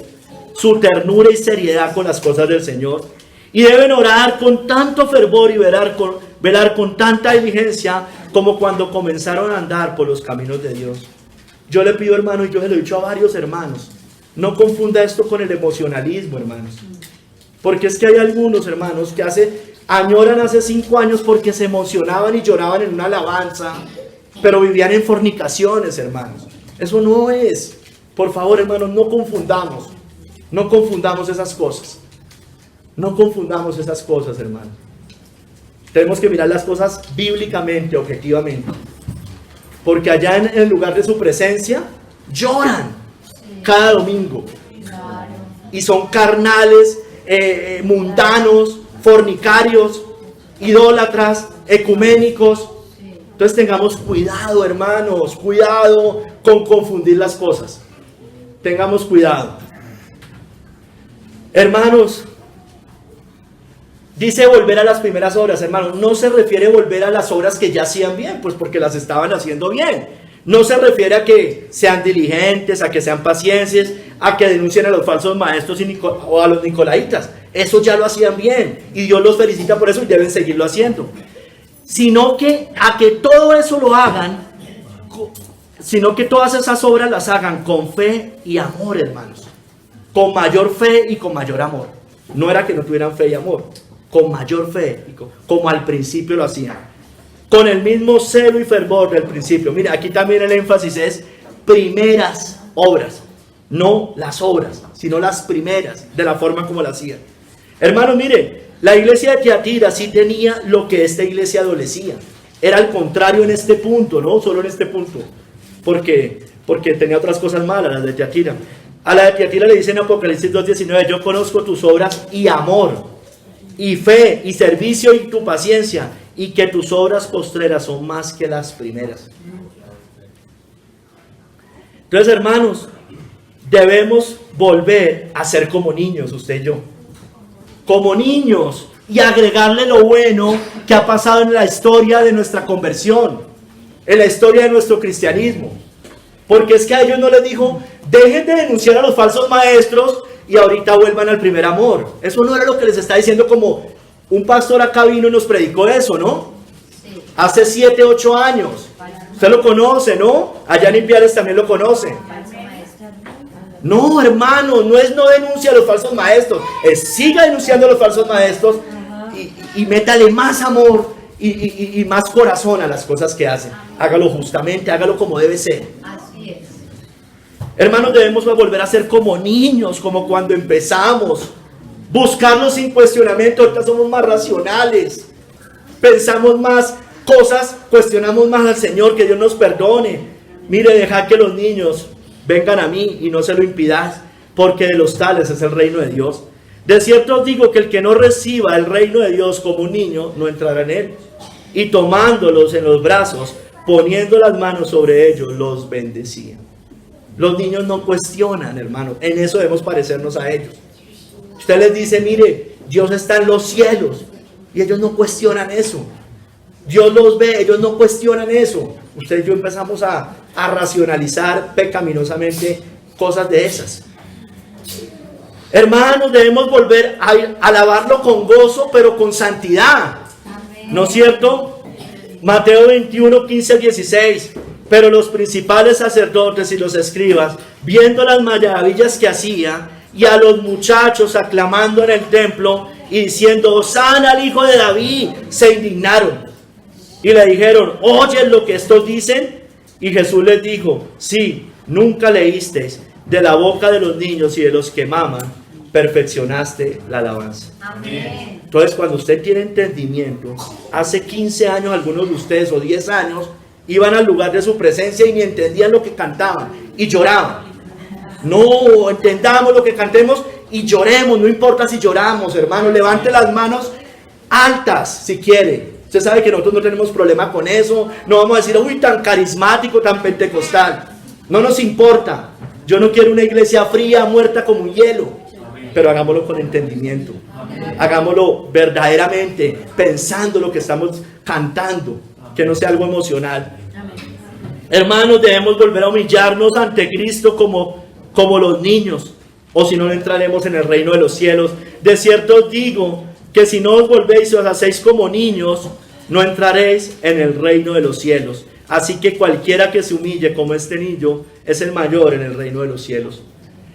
[SPEAKER 1] su ternura y seriedad con las cosas del Señor. Y deben orar con tanto fervor y velar con tanta diligencia como cuando comenzaron a andar por los caminos de Dios. Yo le pido, hermano, y yo se lo he dicho a varios hermanos, no confunda esto con el emocionalismo, hermanos. Porque es que hay algunos hermanos que añoran hace 5 años porque se emocionaban y lloraban en una alabanza, pero vivían en fornicaciones, hermanos. Eso no es. Por favor, hermanos, no confundamos esas cosas. No confundamos esas cosas, hermanos. Tenemos que mirar las cosas bíblicamente, objetivamente. Porque allá en el lugar de su presencia lloran cada domingo. Y son carnales, mundanos, fornicarios, idólatras, ecuménicos. Entonces tengamos cuidado, hermanos, cuidado con confundir las cosas. Tengamos cuidado. Hermanos, dice volver a las primeras obras, hermanos. No se refiere a volver a las obras que ya hacían bien, pues porque las estaban haciendo bien. No se refiere a que sean diligentes, a que sean pacientes, a que denuncien a los falsos maestros o a los nicolaitas. Eso ya lo hacían bien y Dios los felicita por eso y deben seguirlo haciendo. Sino que a que todo eso lo hagan, sino que todas esas obras las hagan con fe y amor, hermanos. Con mayor fe y con mayor amor. No era que no tuvieran fe y amor, con mayor fe, como al principio lo hacían. Con el mismo celo y fervor del principio. Mira, aquí también el énfasis es primeras obras. No las obras, sino las primeras, de la forma como las hacían. Hermanos, mire, la iglesia de Tiatira sí tenía lo que esta iglesia adolecía. Era al contrario en este punto, no solo en este punto. Porque tenía otras cosas malas, las de Tiatira. A la de Tiatira le dice en Apocalipsis 2:19, yo conozco tus obras y amor, y fe, y servicio, y tu paciencia, y que tus obras postreras son más que las primeras. Entonces, hermanos, debemos volver a ser como niños, usted y yo. Como niños, y agregarle lo bueno que ha pasado en la historia de nuestra conversión, en la historia de nuestro cristianismo. Porque es que a ellos no les dijo, dejen de denunciar a los falsos maestros y ahorita vuelvan al primer amor. Eso no era lo que les está diciendo, como un pastor acá vino y nos predicó eso, ¿no? Sí. Hace 7, 8 años. Usted lo conoce, ¿no? Allá en Ipiales también lo conoce. No, hermano, no es no denuncia a los falsos maestros, es siga denunciando a los falsos maestros y métale más amor y más corazón a las cosas que hacen. Hágalo justamente, hágalo como debe ser. Así es. Hermanos, debemos volver a ser como niños, como cuando empezamos. Buscarlo sin cuestionamiento. Ahorita somos más racionales. Pensamos más cosas, cuestionamos más al Señor, que Dios nos perdone. Mire, dejad que los niños vengan a mí y no se lo impidáis, porque de los tales es el reino de Dios. De cierto os digo que el que no reciba el reino de Dios como un niño, no entrará en él. Y tomándolos en los brazos, poniendo las manos sobre ellos, los bendecía. Los niños no cuestionan, hermanos. En eso debemos parecernos a ellos. Usted les dice, mire, Dios está en los cielos. Y ellos no cuestionan eso. Dios los ve, ellos no cuestionan eso. Usted y yo empezamos a racionalizar pecaminosamente cosas de esas. Hermanos, debemos volver a alabarlo con gozo, pero con santidad. ¿No es cierto? Mateo 21, 15, 16. Pero los principales sacerdotes y los escribas, viendo las maravillas que hacía, y a los muchachos aclamando en el templo y diciendo, Hosana al hijo de David, se indignaron. Y le dijeron, ¿oyes lo que estos dicen? Y Jesús les dijo, sí, nunca leísteis, de la boca de los niños y de los que maman, perfeccionaste la alabanza. Amén. Entonces, cuando usted tiene entendimiento, hace 15 años algunos de ustedes, o 10 años, iban al lugar de su presencia y ni entendían lo que cantaban, y lloraban. No, entendamos lo que cantemos y lloremos, no importa si lloramos, hermano, levante las manos altas si quiere. Usted sabe que nosotros no tenemos problema con eso, no vamos a decir, uy, tan carismático, tan pentecostal. No nos importa. Yo no quiero una iglesia fría, muerta como un hielo, pero hagámoslo con entendimiento. Hagámoslo verdaderamente, pensando lo que estamos cantando, que no sea algo emocional. Hermanos, debemos volver a humillarnos ante Cristo como los niños, o si no, no entraremos en el reino de los cielos. De cierto os digo que si no os volvéis y os hacéis como niños, no entraréis en el reino de los cielos. Así que cualquiera que se humille como este niño es el mayor en el reino de los cielos.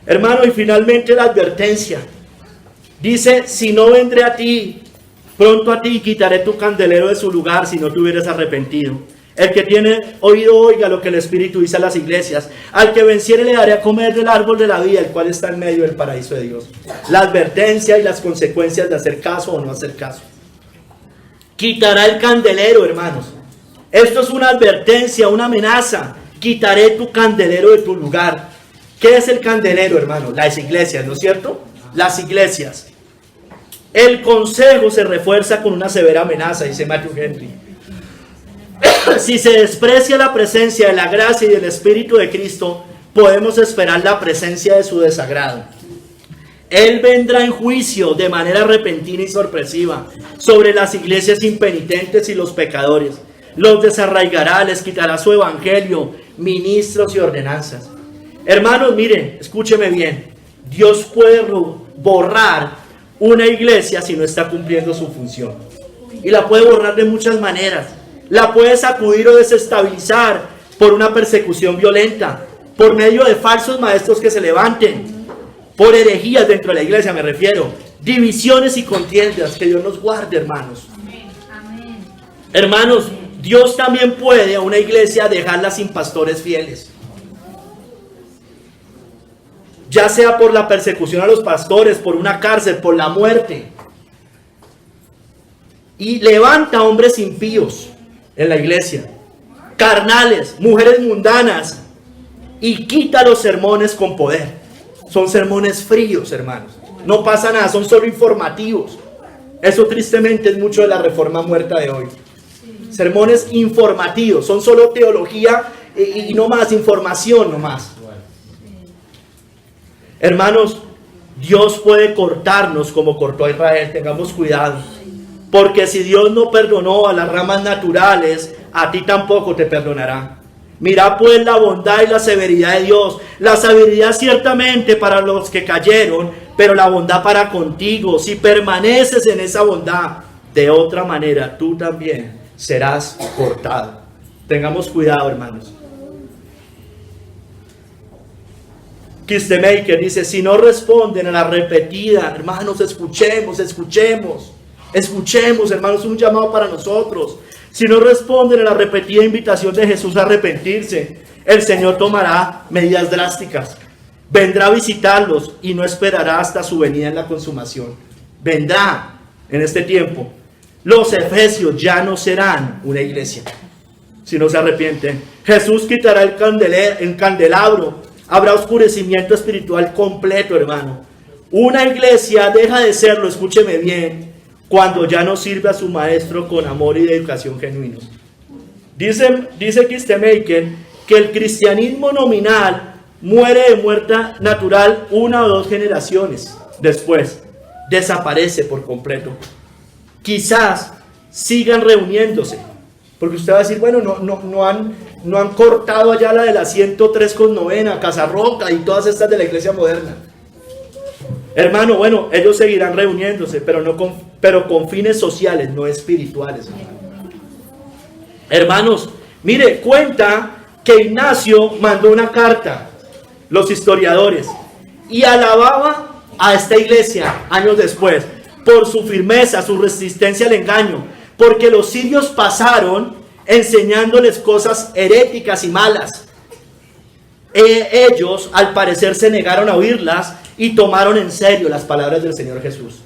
[SPEAKER 1] Hermano, y finalmente la advertencia. Dice, si no vendré a ti, pronto a ti, y quitaré tu candelero de su lugar si no te hubieras arrepentido. El que tiene oído oiga lo que el Espíritu dice a las iglesias. Al que venciere le daré a comer del árbol de la vida, el cual está en medio del paraíso de Dios. La advertencia y las consecuencias de hacer caso o no hacer caso. Quitará el candelero, hermanos. Esto es una advertencia, una amenaza. Quitaré tu candelero de tu lugar. ¿Qué es el candelero, hermano? Las iglesias, ¿no es cierto? Las iglesias. El consejo se refuerza con una severa amenaza, dice Matthew Henry. Si se desprecia la presencia de la gracia y del Espíritu de Cristo, podemos esperar la presencia de su desagrado. Él vendrá en juicio de manera repentina y sorpresiva sobre las iglesias impenitentes y los pecadores. Los desarraigará, les quitará su evangelio, ministros y ordenanzas. Hermanos, miren, escúcheme bien. Dios puede borrar una iglesia si no está cumpliendo su función. Y la puede borrar de muchas maneras. La puede sacudir o desestabilizar por una persecución violenta, por medio de falsos maestros que se levanten, por herejías dentro de la iglesia me refiero, divisiones y contiendas. Que Dios nos guarde, hermanos. Amén. Hermanos, Dios también puede a una iglesia dejarla sin pastores fieles. Ya sea por la persecución a los pastores, por una cárcel, por la muerte. Y levanta hombres impíos en la iglesia, carnales, mujeres mundanas, y quita los sermones con poder. Son sermones fríos, hermanos. No pasa nada, son solo informativos. Eso tristemente es mucho de la reforma muerta de hoy. Sermones informativos, son solo teología y no más, información no más. Hermanos, Dios puede cortarnos como cortó a Israel, tengamos cuidado. Porque si Dios no perdonó a las ramas naturales, a ti tampoco te perdonará. Mira pues la bondad y la severidad de Dios. La severidad ciertamente para los que cayeron, pero la bondad para contigo. Si permaneces en esa bondad, de otra manera tú también serás cortado. Tengamos cuidado, hermanos. Kistemaker dice, si no responden a la repetida, hermanos, escuchemos, hermanos, es un llamado para nosotros. Si no responden a la repetida invitación de Jesús a arrepentirse, el Señor tomará medidas drásticas. Vendrá a visitarlos y no esperará hasta su venida en la consumación. Vendrá en este tiempo. Los efesios ya no serán una iglesia si no se arrepienten. Jesús quitará el candelabro. Habrá oscurecimiento espiritual completo, hermano. Una iglesia deja de serlo, escúcheme bien, cuando ya no sirve a su maestro con amor y dedicación genuinos. Dice Kistemaker que el cristianismo nominal muere de muerte natural 1 o 2 generaciones después. Desaparece por completo. Quizás sigan reuniéndose. Porque usted va a decir, bueno, no han cortado allá la de la 103 con novena, Casarroca y todas estas de la iglesia moderna. Hermano, bueno, ellos seguirán reuniéndose, pero con fines sociales, no espirituales. Hermanos, mire, cuenta que Ignacio mandó una carta, los historiadores, y alababa a esta iglesia años después, por su firmeza, su resistencia al engaño, porque los sirios pasaron enseñándoles cosas heréticas y malas. Ellos, al parecer, se negaron a oírlas y tomaron en serio las palabras del Señor Jesús.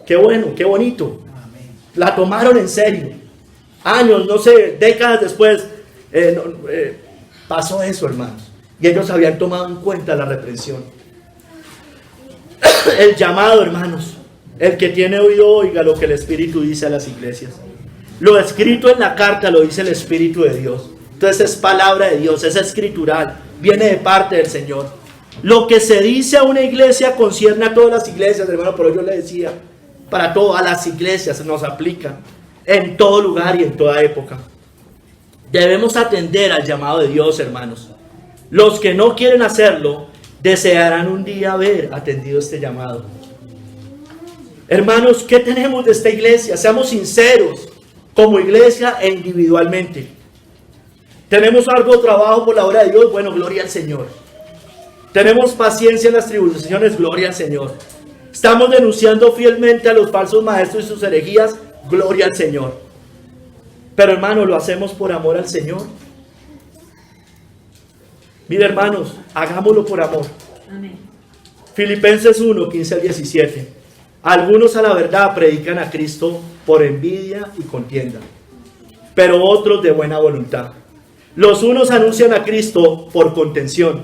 [SPEAKER 1] Qué bueno, qué bonito. La tomaron en serio. Años, no sé, décadas después, pasó eso, hermanos. Y ellos habían tomado en cuenta la reprensión. El llamado, hermanos. El que tiene oído oiga lo que el Espíritu dice a las iglesias. Lo escrito en la carta lo dice el Espíritu de Dios. Entonces es palabra de Dios, es escritural, viene de parte del Señor. Lo que se dice a una iglesia concierne a todas las iglesias, hermano. Por yo le decía, para todas las iglesias nos aplica, en todo lugar y en toda época. Debemos atender al llamado de Dios, hermanos. Los que no quieren hacerlo, desearán un día haber atendido este llamado. Hermanos, ¿qué tenemos de esta iglesia? Seamos sinceros, como iglesia e individualmente. ¿Tenemos algo de trabajo por la obra de Dios? Bueno, gloria al Señor. ¿Tenemos paciencia en las tribulaciones? Gloria al Señor. ¿Estamos denunciando fielmente a los falsos maestros y sus herejías? Gloria al Señor. Pero hermanos, ¿lo hacemos por amor al Señor? Mire, hermanos, hagámoslo por amor.
[SPEAKER 3] Amén.
[SPEAKER 1] Filipenses 1, 15 al 17. Algunos a la verdad predican a Cristo por envidia y contienda, pero otros de buena voluntad. Los unos anuncian a Cristo por contención,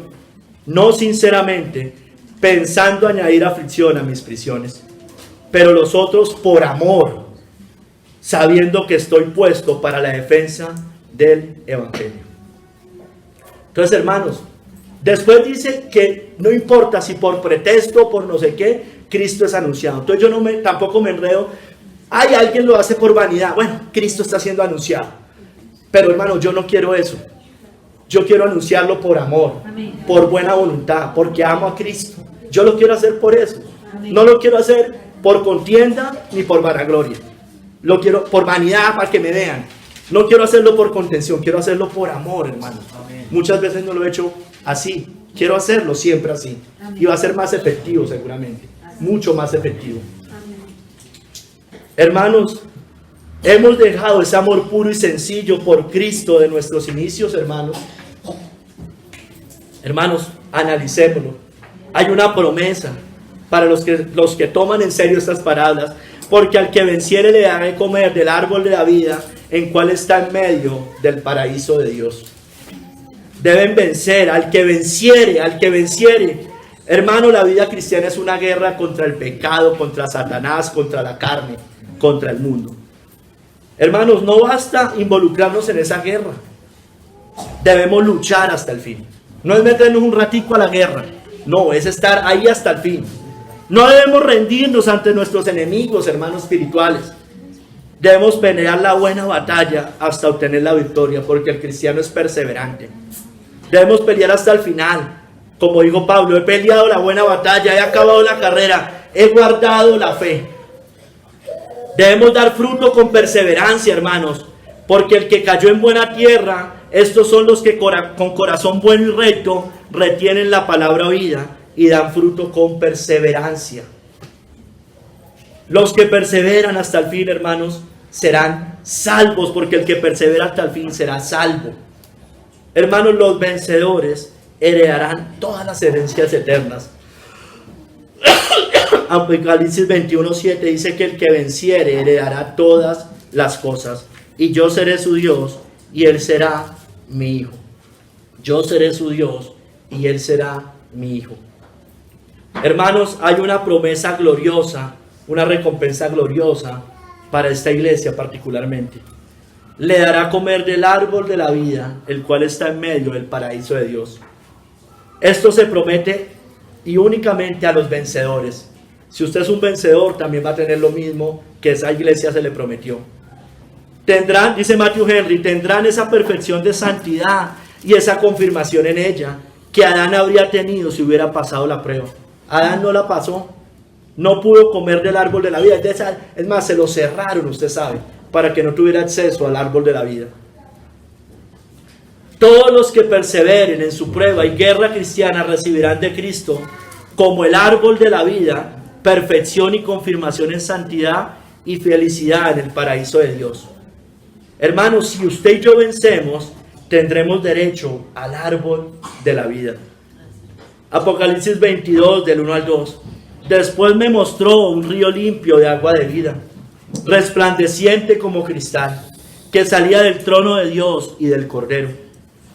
[SPEAKER 1] no sinceramente, pensando añadir aflicción a mis prisiones, pero los otros por amor, sabiendo que estoy puesto para la defensa del Evangelio. Entonces, hermanos, después dice que no importa si por pretexto o por no sé qué, Cristo es anunciado. Entonces yo tampoco me enredo. Ay, alguien lo hace por vanidad. Bueno, Cristo está siendo anunciado. Pero hermano, yo no quiero eso. Yo quiero anunciarlo por amor,
[SPEAKER 3] Amén.
[SPEAKER 1] por buena voluntad, porque amo a Cristo. Yo lo quiero hacer por eso.
[SPEAKER 3] Amén.
[SPEAKER 1] No lo quiero hacer por contienda ni por vanagloria. Lo quiero por vanidad para que me vean. No quiero hacerlo por contención, quiero hacerlo por amor, hermano.
[SPEAKER 4] Amén.
[SPEAKER 1] Muchas veces no lo he hecho así. Quiero hacerlo siempre así.
[SPEAKER 3] Amén.
[SPEAKER 1] Y va a ser más efectivo seguramente. Mucho más efectivo.
[SPEAKER 3] Amén.
[SPEAKER 1] Hermanos, hemos dejado ese amor puro y sencillo por Cristo de nuestros inicios, hermanos. Hermanos, analicémoslo. Hay una promesa para los que toman en serio estas palabras. Porque al que venciere le daré comer del árbol de la vida, en cual está en medio del paraíso de Dios. Deben vencer, al que venciere, al que venciere. Hermano, la vida cristiana es una guerra contra el pecado, contra Satanás, contra la carne, contra el mundo. Hermanos, no basta involucrarnos en esa guerra. Debemos luchar hasta el fin. No es meternos un ratico a la guerra. No, es estar ahí hasta el fin. No debemos rendirnos ante nuestros enemigos, hermanos espirituales. Debemos pelear la buena batalla hasta obtener la victoria, porque el cristiano es perseverante. Debemos pelear hasta el final. Como dijo Pablo, he peleado la buena batalla, he acabado la carrera, he guardado la fe. Debemos dar fruto con perseverancia, hermanos, porque el que cayó en buena tierra, estos son los que con corazón bueno y recto retienen la palabra oída y dan fruto con perseverancia. Los que perseveran hasta el fin, hermanos, serán salvos, porque el que persevera hasta el fin será salvo. Hermanos, los vencedores heredarán todas las herencias eternas. Apocalipsis 21:7 dice que el que venciere heredará todas las cosas, y yo seré su Dios y él será mi hijo. Yo seré su Dios y él será mi hijo. Hermanos, hay una promesa gloriosa, una recompensa gloriosa para esta iglesia particularmente. Le dará a comer del árbol de la vida, el cual está en medio del paraíso de Dios. Esto se promete y únicamente a los vencedores. Si usted es un vencedor, también va a tener lo mismo que esa iglesia se le prometió. Tendrán, dice Matthew Henry, tendrán esa perfección de santidad y esa confirmación en ella que Adán habría tenido si hubiera pasado la prueba. Adán no la pasó, no pudo comer del árbol de la vida. Es más, se lo cerraron, usted sabe, para que no tuviera acceso al árbol de la vida. Todos los que perseveren en su prueba y guerra cristiana recibirán de Cristo, como el árbol de la vida, perfección y confirmación en santidad y felicidad en el paraíso de Dios. Hermanos, si usted y yo vencemos, tendremos derecho al árbol de la vida. Apocalipsis 22, del 1 al 2. Después me mostró un río limpio de agua de vida, resplandeciente como cristal, que salía del trono de Dios y del Cordero.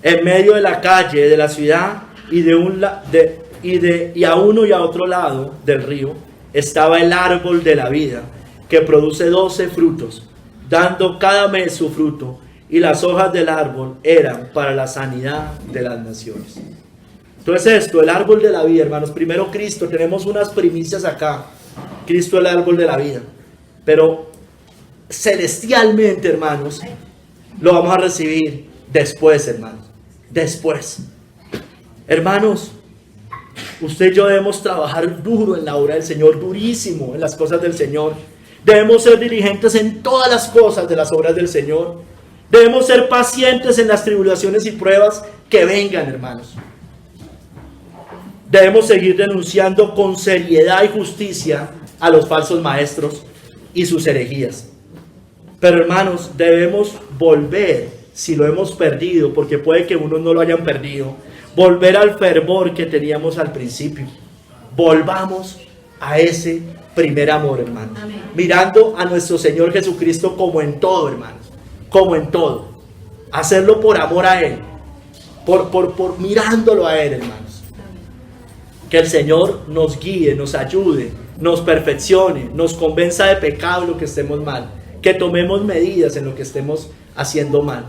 [SPEAKER 1] En medio de la calle de la ciudad y a uno y a otro lado del río estaba el árbol de la vida, que produce 12 frutos, dando cada mes su fruto, y las hojas del árbol eran para la sanidad de las naciones. Entonces esto, el árbol de la vida, hermanos, primero Cristo, tenemos unas primicias acá. Cristo es el árbol de la vida, pero celestialmente, hermanos, lo vamos a recibir después, hermanos, después. Hermanos, usted y yo debemos trabajar duro en la obra del Señor, durísimo en las cosas del Señor. Debemos ser diligentes en todas las cosas de las obras del Señor. Debemos ser pacientes en las tribulaciones y pruebas que vengan, hermanos. Debemos seguir denunciando con seriedad y justicia a los falsos maestros y sus herejías. Pero, hermanos, debemos volver, si lo hemos perdido, porque puede que unos no lo hayan perdido, volver al fervor que teníamos al principio. Volvamos a ese primer amor, hermanos. Amén. Mirando a nuestro Señor Jesucristo como en todo, hermanos. Como en todo. Hacerlo por amor a Él. Por mirándolo a Él, hermanos. Que el Señor nos guíe, nos ayude, nos perfeccione, nos convenza de pecado en lo que estemos mal. Que tomemos medidas en lo que estemos haciendo mal.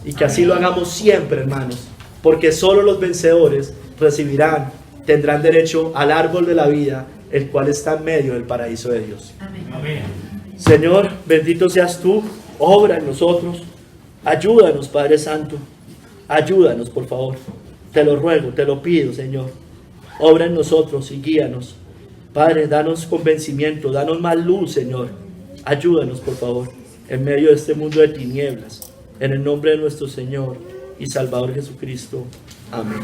[SPEAKER 1] Y que así lo hagamos siempre, hermanos. Porque solo los vencedores tendrán derecho al árbol de la vida, el cual está en medio del paraíso de Dios. Amén. Señor, bendito seas tú, obra en nosotros. Ayúdanos, Padre Santo. Ayúdanos, por favor. Te lo ruego, te lo pido, Señor. Obra en nosotros y guíanos. Padre, danos convencimiento, danos más luz, Señor. Ayúdanos, por favor, en medio de este mundo de tinieblas. En el nombre de nuestro Señor y Salvador Jesucristo. Amén.